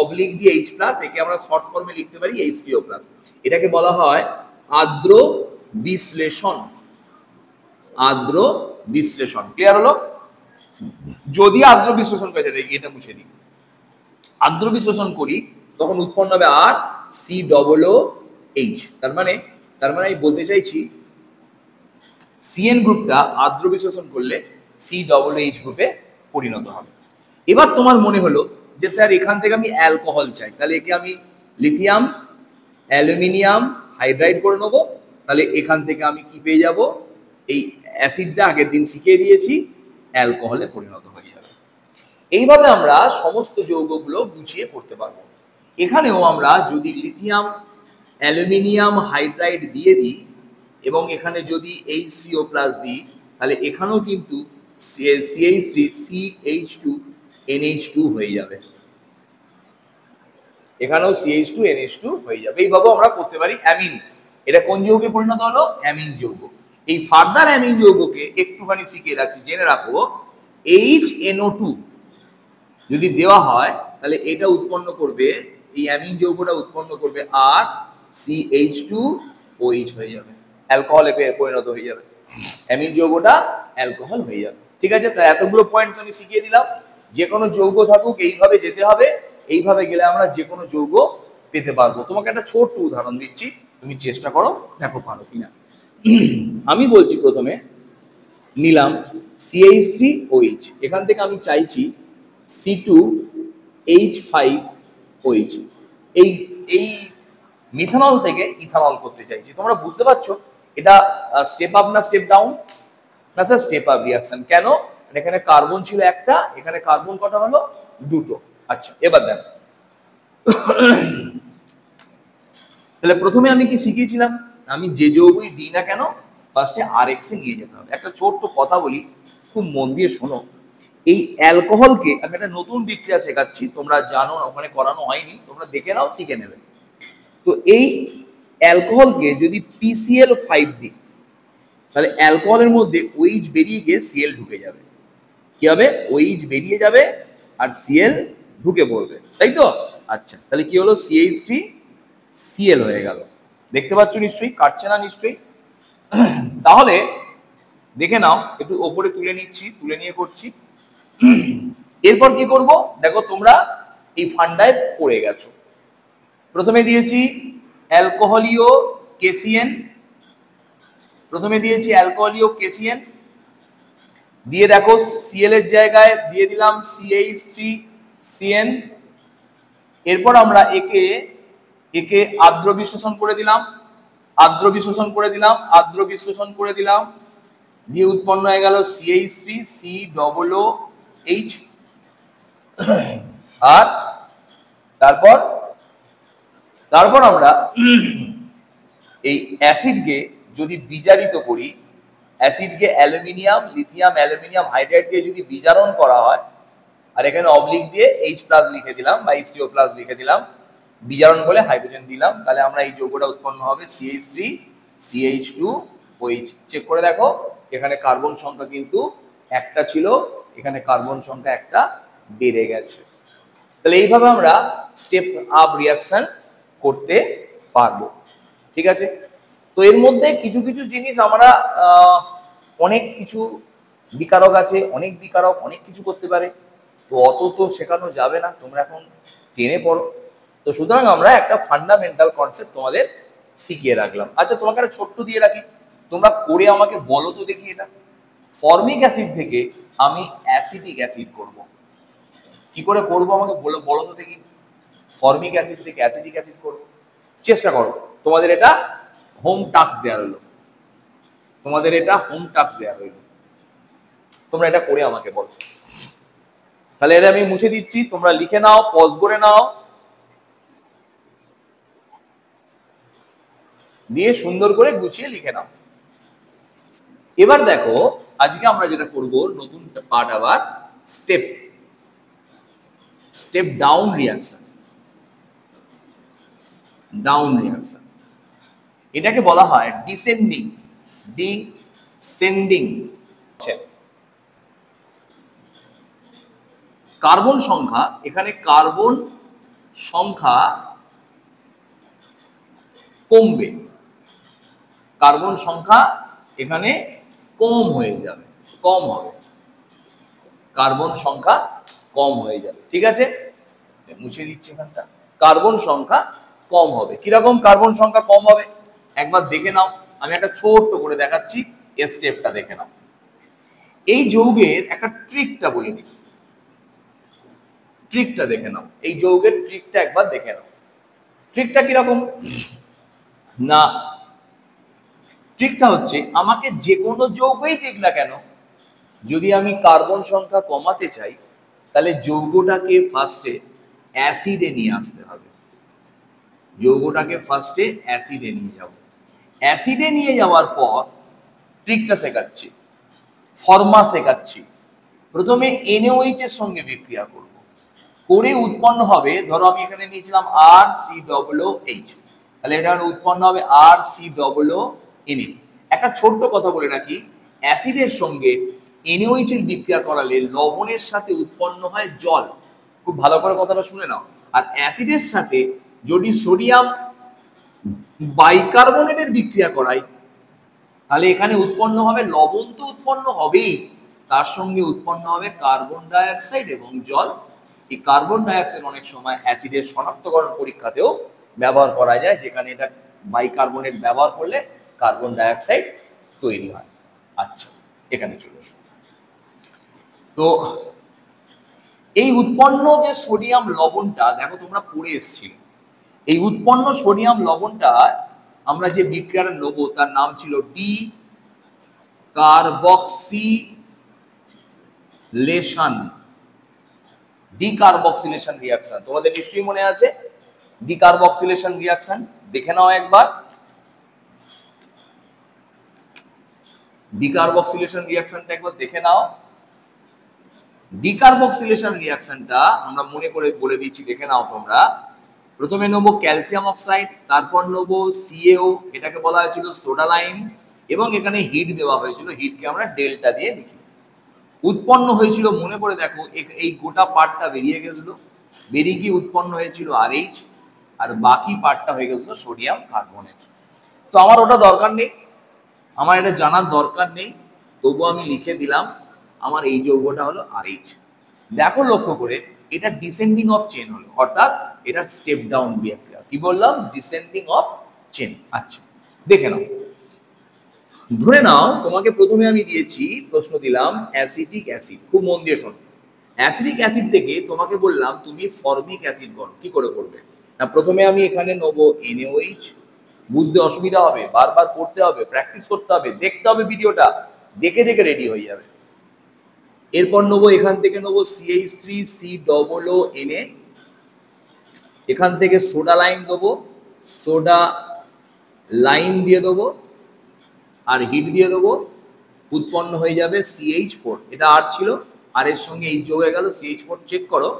অবলিক দিয়ে H+, একে আমরা শর্ট ফর্মে লিখতে পারি H3O+। এটাকে বলা হয় আর্দ্র বিশ্লেষণ। আর্দ্র বিশ্লেষণ। ক্লিয়ার হলো? যদি আর্দ্র বিশ্লেষণ করে, এটা মুছে দিই, আর্দ্র বিশ্লেষণ করি তখন উৎপন্ন হবে আর সি ডবল ও এইচ। তার মানে আমি বলতে চাইছি সিএন গ্রুপটা আর্দ্র বিশ্লেষণ করলে সি ডবল এইচ গ্রুপে পরিণত হবে। এবার তোমার মনে হলো যে স্যার এখান থেকে আমি অ্যালকোহল চাই, তাহলে একে আমি লিথিয়াম অ্যালুমিনিয়াম হাইড্রাইড করে নেবো। তাহলে এখান থেকে আমি কি পেয়ে যাব, এই অ্যাসিডটা আগের দিন শিখিয়ে দিয়েছি, অ্যালকোহলে পরিণত হয়ে যাবে। এইভাবে আমরা সমস্ত যৌগগুলো গুছিয়ে করতে পারবো। এখানেও আমরা যদি লিথিয়াম অ্যালুমিনিয়াম হাইড্রাইড দিয়ে দিই এবং এখানে যদি HCO প্লাস দিই, তাহলে এখানেও কিন্তু CH3 CH2 NH2 হয়ে যাবে, এখানেও CH2 NH2 হয়ে যাবে। এইভাবে আমরা করতে পারি অ্যামিন। এটা কোন যৌগে পরিণত হলো? অ্যামিন যৌগ। এই ফার্দার অ্যামিন যৌগকে একটুখানি শিখিয়ে রাখছি, জেনে রাখবো HNO2 যদি দেওয়া হয় তাহলে এটা উৎপন্ন করবে, এই অ্যামিন যৌগটা উৎপন্ন করবে আর CH2OH হয়ে যাবে, অ্যালকোহলে পরিণত হয়ে যাবে, অ্যামিন যৌগটা অ্যালকোহল হয়ে যাবে। ঠিক আছে, তাই এতগুলো পয়েন্টস আমি শিখিয়ে দিলাম। যে কোনো যৌগ থাকুক এইভাবে যেতে হবে, এইভাবে গেলে আমরা যে কোনো যৌগ পেতে পারবো। তোমাকে একটা ছোট্ট উদাহরণ দিচ্ছি, তুমি চেষ্টা করো, দেখো পারো কিনা। আমি বলছি প্রথমে নিলাম CH3OH, এখান থেকে আমি চাইছি C2H5OH। এই এই মিথানল থেকে ইথানল করতে চাইছি। তোমরা বুঝতে পারছো এটা স্টেপ আপ না স্টেপ ডাউন? না স্যার স্টেপ আপ রিয়াকশন। কেন? এখানে কার্বন ছিল একটা, এখানে কার্বন কটা হলো? দুটো। আচ্ছা, এবার দেখো তাহলে প্রথমে আমি কি শিখিয়েছিলাম, আমি যে যৌগই দিই না কেন ফার্স্টে RX এ নিয়ে যেতে হবে। একটা ছোট্ট কথা বলি, খুব মন দিয়ে শোনো। এই অ্যালকোহলকে আমি একটা নতুন বিক্রিয়া শেখাচ্ছি, তোমরা জানো না, ওখানে করানো হয়নি, তোমরা দেখে নাও, শিখে নেবে। তো এই অ্যালকোহলকে যদি PCl5 দিই, তাহলে অ্যালকোহলের মধ্যে OH বেরিয়ে গিয়ে Cl ঢুকে যাবে। কি হবে? OH বেরিয়ে যাবে আর Cl ঢুকে পড়বে, তাই তো? আচ্ছা, তাহলে কি হলো? CH3Cl হয়ে গেল। দেখতে পাচ্ছ নিশ্চয়ই, কাটছে না নিশ্চয়ই? তাহলে দেখে নাও, একটু ওপরে তুলে নিচ্ছি, তুলে নিয়ে করছি। এরপর কি করব দেখো, তোমরা এই ফান্ডায় পড়ে গেছো। প্রথমে দিয়েছি অ্যালকোহলীয় KCN, প্রথমে দিয়েছি অ্যালকোহলীয় KCN, দিয়ে দেখো Cl এর জায়গায় দিয়ে দিলাম CH3CN। এরপর আমরা একে আর্দ্র বিশ্লেষণ করে দিলাম, আর্দ্র বিশ্লেষণ করে দিলাম, আর্দ্র বিশ্লেষণ করে দিলাম, দিয়ে উৎপন্ন হয়ে গেল CH3COOH। আর তারপর আমরা এই অ্যাসিডকে যদি বিজারিত করি, অ্যাসিডকে অ্যালুমিনিয়াম লিথিয়াম অ্যালুমিনিয়াম হাইড্রাইডকে যদি বিজারণ করা হয়, আর এখানে অবলিক দিয়ে H+ লিখে দিলাম বা HCO+ লিখে দিলাম, বিজারণ বলে হাইড্রোজেন দিলাম, তাহলে আমরা এই যৌগটা উৎপন্ন হবে CH3CH2OH। চেক করে দেখো, এখানে কার্বন সংখ্যা কিন্তু একটা ছিল, এখানে কার্বন সংখ্যা একটা বেড়ে গেছে। তাহলে এইভাবে আমরা স্টেপ আপ রিয়াকশন করতে পারবো। ঠিক আছে, তো এর মধ্যে কিছু কিছু জিনিস আমরা অনেক কিছু বিকারক আছে, অনেক বিকারক অনেক কিছু করতে পারে, তো অত তো শেখানো যাবে না, তোমরা এখন টেনে পড়ো। তো সুতরাং আমরা একটা ফান্ডামেন্টাল কনসেপ্ট তোমাদের শিখিয়ে রাখলাম। আচ্ছা, তোমাকে একটা ছোট্ট দিয়ে রাখি, তোমরা করে আমাকে বলো তো দেখি, এটা ফর্মিক অ্যাসিড থেকে আমি অ্যাসিটিক অ্যাসিড করব, কি করে করব আমাকে বলো তো দেখি। ফর্মিক অ্যাসিড থেকে অ্যাসিটিক অ্যাসিড করব, চেষ্টা করো। তোমাদের এটা হোম টাস্ক দেওয়া হলো, তোমাদের এটা হোম টাস্ক দেওয়া হলো, তোমরা এটা করে আমাকে বলো। তাহলে এটা আমি মুছে দিচ্ছি, তোমরা লিখে নাও, পজ করে নাও, দিয়ে সুন্দর করে গুছিয়ে লিখে নাও। এবার দেখো, আজকে আমরা যেটা করব নতুন পার্ট, আবার step down reaction. Down reaction এটাকে বলা হয় ডিসেন্ডিং। কার্বন সংখ্যা, এখানে কার্বন সংখ্যা কমবে, কার্বন সংখ্যা এখানে কম হয়ে যাবে, কম হবে, কার্বন সংখ্যা কম হয়ে যাবে। ঠিক আছে, মুছে দিচ্ছি এখানটা। কার্বন সংখ্যা কম হবে। কিরকম কার্বন সংখ্যা কম হবে একবার দেখে নাও। আমি একটা ছোট্ট করে দেখাচ্ছি, এই স্টেপটা দেখে নাও। এই যৌগের একটা ট্রিকটা বলে দিই, ট্রিকটা দেখে নাও। এই যৌগের ট্রিকটা একবার দেখে নাও। ট্রিকটা কিরকম না, ট্রিকটা হচ্ছে আমাকে যে কোনো যৌগই দিক না কেন, যদি আমি কার্বন সংখ্যা কমাতে চাই তাহলে যৌগটাকে ফার্স্টে অ্যাসিডে নিয়ে আসতে হবে। যৌগটাকে ফার্স্টে অ্যাসিডে নিয়ে যাব। অ্যাসিডে নিয়ে যাওয়ার পর ট্রিকটা শেখাচ্ছি, ফর্মা শেখাচ্ছি। প্রথমে NaOH এর সঙ্গে বিক্রিয়া করব, করে উৎপন্ন হবে, ধরো আমি এখানে নিয়েছিলাম RCOOH, তাহলে এটা উৎপন্ন হবে RCOONA। একটা ছোট্ট কথা বলে রাখি, অ্যাসিডের সঙ্গে NaOH এর বিক্রিয়া করালে লবণের সাথে উৎপন্ন হয় জল। খুব ভালো করে কথাটা শুনে নাও। আর অ্যাসিডের সাথে যদি সোডিয়াম বাইকার্বনেটের বিক্রিয়া করাই তাহলে এখানে উৎপন্ন হবে লবণ, তো উৎপন্ন হবেই, তার সঙ্গে উৎপন্ন হবে কার্বন ডাই অক্সাইড এবং জল। এই কার্বন ডাই অক্সাইড অনেক সময় অ্যাসিডের শনাক্তকরণ পরীক্ষাতেও ব্যবহার করা যায়, যেখানে এটা বাইকার্বনেট ব্যবহার করলে কার্বন ডাই অক্সাইড তৈরি হয়। আচ্ছা, এখানে চলে আসুন। তো এই উৎপন্ন যে সোডিয়াম লবণটা, দেখো তোমরা পড়ে এসেছিলে, এই উৎপন্ন সোডিয়াম লবণটা আমরা যে বিক্রিয়াটা নেব তার নাম ছিল ডি কার্বক্সিলেশন। ডিকার্বক্সিলেশন রিঅ্যাকশন তোমাদের নিশ্চয়ই মনে আছে। ডিকার্বক্সিলেশন রিঅ্যাকশন দেখে নাও একবার। ডিকার্বক্সিলেশন রিঅ্যাকশনটা একবার দেখে নাও। ডিকার্বক্সিলেশন রিঅ্যাকশনটা আমরা মনে করে বলে দিচ্ছি, দেখে নাও তোমরা। প্রথমে নেবো ক্যালসিয়াম অক্সাইড, তারপর নেবো CaO, এটাকে বলা হয়েছিল সোডা লাইম, এবং এখানে হিট দেওয়া হয়েছিল, হিটকে আমরা ডেল্টা দিয়ে লিখি। উৎপন্ন হয়েছিল, মনে করে দেখো, এই গোটা পার্টটা বেরিয়ে গেছিল, বেরিয়ে গিয়ে উৎপন্ন হয়েছিল RH, আর বাকি পার্টটা হয়ে গেছিল সোডিয়াম কার্বনেট। তো আমার ওটা দরকার নেই, আমার এটা জানার দরকার নেই, তবুও আমি লিখে দিলাম আমার এই যৌগটা হলো RH। দেখো লক্ষ্য করে, এটা ডিসেন্ডিং অফ চেন হলো, অর্থাৎ এটা স্টেপ ডাউন বিক্রিয়া। কি বললাম? Descending of chain. আচ্ছা, দেখে নাও। ধরে নাও তোমাকে প্রথমে আমি দিয়েছি, প্রশ্ন দিলাম অ্যাসিটিক অ্যাসিড। খুব মন দিয়ে শোনো। অ্যাসিডিক অ্যাসিড থেকে তোমাকে বললাম তুমি ফর্মিক অ্যাসিড করো। কি করে করবে না, প্রথমে আমি এখানে নেবো NaOH। বুঝতে অসুবিধা হবে, বারবার পড়তে হবে, প্র্যাকটিস করতে হবে, দেখতে হবে ভিডিওটা, দেখে দেখে রেডি হয়ে যাবে। এরপর নেবো এখান থেকে নেবো CH3COONA, এখান থেকে সোডা লাইম দেবো, সোডা লাইম দিয়ে দেবো, আর হিট দিয়ে দেবো, উৎপন্ন হয়ে যাবে CH4। এটা আর ছিল, আর এর সঙ্গে এই যোগ হয়ে গেল CH4। চেক করো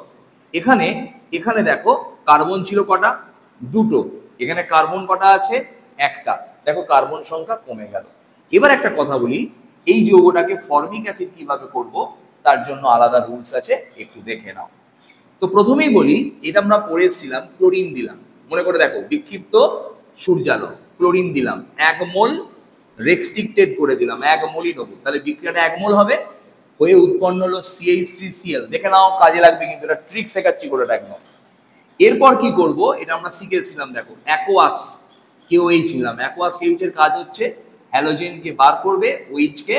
এখানে, এখানে দেখো কার্বন ছিল কটা? দুটো। এখানে কার্বন কটা আছে? একটা। দেখো কার্বন সংখ্যা কমে গেল। এবার একটা কথা বলি, এই যৌগটাকে ফর্মিক অ্যাসিড কিভাবে করব তার জন্য আলাদা রুলস আছে, একটু দেখে নাও। তো প্রথমেই বলি, এটা আমরা পড়েছিলাম, ক্লোরিন দিলাম, মনে করে দেখো, বিক্ষিপ্ত সূর্যালোক, ক্লোরিন দিলাম 1 মোল, রেস্ট্রিক্টেড করে দিলাম 1 মোলই নেবো, তাহলে বিক্রিয়াটা 1 মোল হবে, হয়ে উৎপন্ন হলো CH3Cl। দেখে নাও, কাজে লাগবে কিন্তু, এটা ট্রিক শেখাচ্ছি করে রাখবো। এরপর কি করব, এটা আমরা শিখেছিলাম, দেখো অ্যাকোয়াস KOH নিলাম। অ্যাকোয়াস KOH এর কাজ হচ্ছে হ্যালোজেনকে বার করবে, OH কে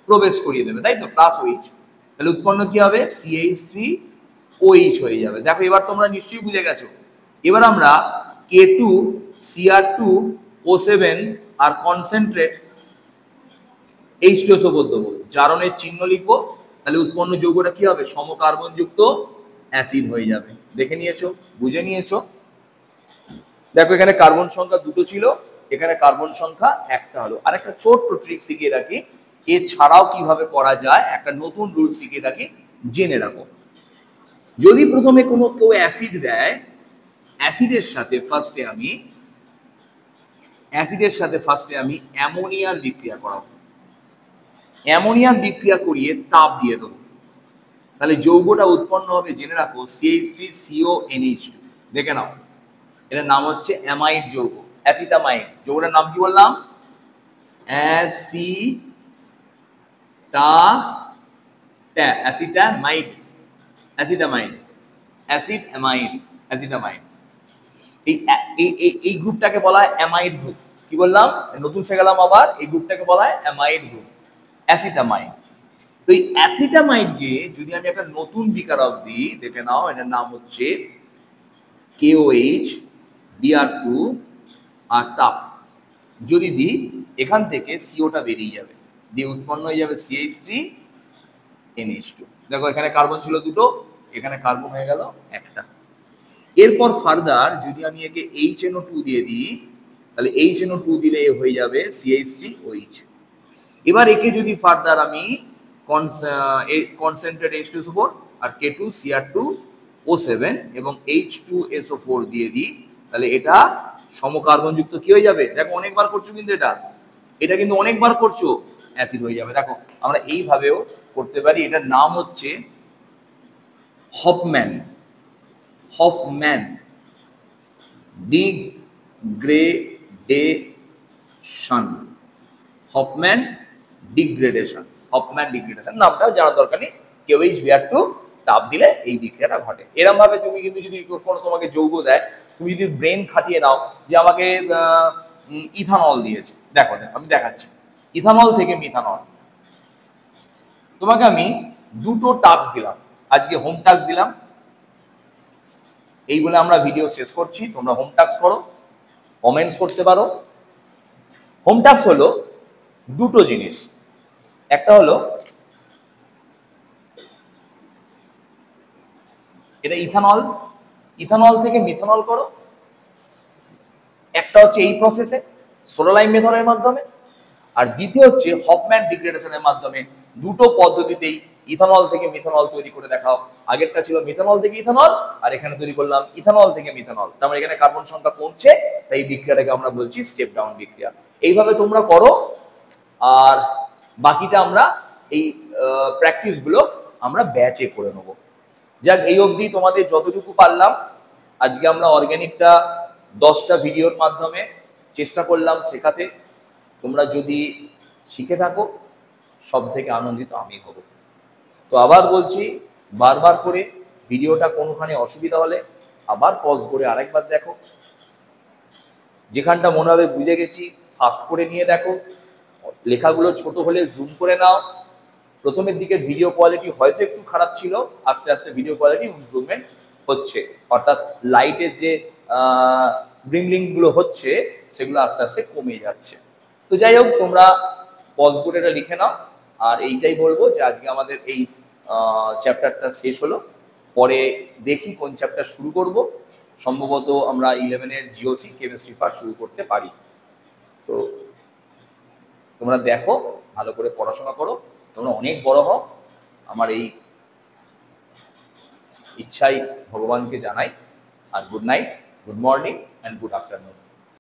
প্রবেশ করিয়ে দেবে, তাই তো, প্লাস OH। তাহলে উৎপন্ন কি হবে? CH3OH হয়ে যাবে। দেখো এবার তোমরা নিশ্চয়ই বুঝে গেছো। এবার আমরা K2Cr2O7 আর কনসেন্ট্রেট H2SO4 দেবো, জারণের চিহ্ন লিখবো, তাহলে উৎপন্ন যৌগটা কি হবে? সমকার্বন যুক্ত অ্যাসিড হয়ে যাবে। দেখে নিয়েছো, বুঝে নিয়েছো। দেখো এখানে কার্বন সংখ্যা দুটো ছিল, এখানে কার্বন সংখ্যা একটা হলো। আর একটা ছোট্ট ট্রিক শিখিয়ে রাখি, এছাড়াও কিভাবে করা যায় একটা নতুন রুল শিখিয়ে রাখি, জেনে রাখো। যদি প্রথমে কোনো কেউ অ্যাসিড দেয়, অ্যাসিডের সাথে ফার্স্টে আমি অ্যামোনিয়ার বিক্রিয়া করাবো। অ্যামোনিয়ার বিক্রিয়া করিয়ে তাপ দিয়ে দেবো, তাহলে যৌগটা উৎপন্ন হবে, জেনে রাখো, CH3CONH2। দেখে নাও, এটার নাম হচ্ছে অ্যামাইড যৌগ, অ্যাসিটামাইড। যৌগটার নাম কি বললাম? টা ট্যা অ্যাসিটামাইড, অ্যাসিটামাইড, অ্যাসিড অ্যামাইড, অ্যাসিটামাইড। এই গ্রুপটাকে বলা হয় অ্যামাইড গ্রুপ। কি বললাম? নতুন শেখালাম আবার, এই গ্রুপটাকে বলা হয় অ্যামাইড গ্রুপ, অ্যাসিটামাইড। তো এই অ্যাসিটামাইডকে যদি আমি একটা নতুন বিকারক দিই, দেখে নাও, এটার নাম হচ্ছে KOH Br2 আর তাপ যদি দিই, এখান থেকে সিওটা বেরিয়ে যাবে, দিয়ে উৎপন্ন হয়ে যাবে CH3NH2। দেখো এখানে কার্বন ছিল দুটো, এখানে কার্বন হয়ে গেল একটা। এরপর ফার্দার যদি আমি একে HNO2 দিয়ে দিই, তাহলে HNO2 দিলে হয়ে যাবে CH3OH। এবার একে যদি ফার্দার আমি কনসেন্ট্রেট H2SO4 আর K2Cr2O7 এবং H2SO4 দিয়ে দিই, তাহলে এটা সমকার্বনযুক্ত কি হয়ে যাবে? দেখো অনেকবার করছো কিন্তু এটা কিন্তু অনেকবার করছো, অ্যাসিড হয়ে যাবে। দেখো আমরা এইভাবেও করতে পারি। এটার নাম হচ্ছে Hofmann, Hofmann degradation, Hofmann degradation, Hofmann degradation নামটা জানার দরকার নেই। KOH Br2 তাপ দিলে এই বিক্রিয়াটা ঘটে। এরকম ভাবে তুমি কিন্তু যদি কোনো তোমাকে যৌগ দেয়, তুমি যদি ব্রেন খাটিয়ে নাও যে আমাকে ইথানল দিয়েছে, দেখো আমি দেখাচ্ছি, ইথানল থেকে মিথানল, তোমাকে আমি দুটো টাস্ক দিলাম, আজকে হোম টাস্ক দিলাম, এই বলে আমরা ভিডিও শেষ করছি। তোমরা হোম টাস্ক করো, কমেন্টস করতে পারো। হোম টাস্ক হলো দুটো জিনিস, একটা হলো এটা ইথানল, ইথানল থেকে মিথানল করো। একটা হচ্ছে এই প্রসেসে সোলালাইম মেথডের মাধ্যমে, আর দ্বিতীয় হচ্ছে হফম্যান ডিগ্রেডেশনের মাধ্যমে। দুটো পদ্ধতিতেই ইথানল থেকে মিথানল তৈরি করে দেখাও। আগেরটা ছিল মিথানল থেকে ইথানল, আর এখানে তৈরি করলাম ইথানল থেকে মিথানল। তার মানে এখানে কার্বন সংখ্যা কমছে, তাই এই বিক্রিয়াটাকে আমরা বলছি স্টেপ ডাউন বিক্রিয়া। এইভাবে তোমরা করো, আর বাকিটা আমরা এই প্র্যাকটিস গুলো আমরা ব্যাচে করে নেবো। যাক, এই অবধি তোমাদের যতটুকু পারলাম আজকে আমরা অর্গানিকটা 10টা ভিডিওর মাধ্যমে চেষ্টা করলাম শেখাতে। তোমরা যদি শিখে থাকো, সব থেকে আনন্দিত আমি হব। তো আবার বলছি, বারবার করে ভিডিওটা কোনোখানে অসুবিধা হলে আবার পজ করে আরেকবার দেখো, যেখানটা মনে হবে বুঝে গেছি ফাস্ট করে নিয়ে দেখো, লেখাগুলো ছোট হলে জুম করে নাও। প্রথমের দিকে ভিডিও কোয়ালিটি হয়তো একটু খারাপ ছিল, আস্তে আস্তে ভিডিও কোয়ালিটি ইমপ্রুভমেন্ট হচ্ছে, অর্থাৎ লাইটের যে ব্লিংলিং গুলো হচ্ছে সেগুলো আস্তে আস্তে কমে যাচ্ছে। তো যাই হোক, তোমরা পজ করে এটা লিখে নাও। আর এইটাই বলবো যে আজকে আমাদের এই চ্যাপ্টারটা শেষ হলো, পরে দেখি কোন চ্যাপ্টার শুরু করব। সম্ভবত আমরা 11-এর জিওসি কেমিস্ট্রি পার্ট শুরু করতে পারি। তো তোমরা দেখো, ভালো করে পড়াশোনা করো, তোমরা অনেক বড় হও, আমার এই ইচ্ছাই ভগবানকে জানাই। আর good night, good morning and good afternoon.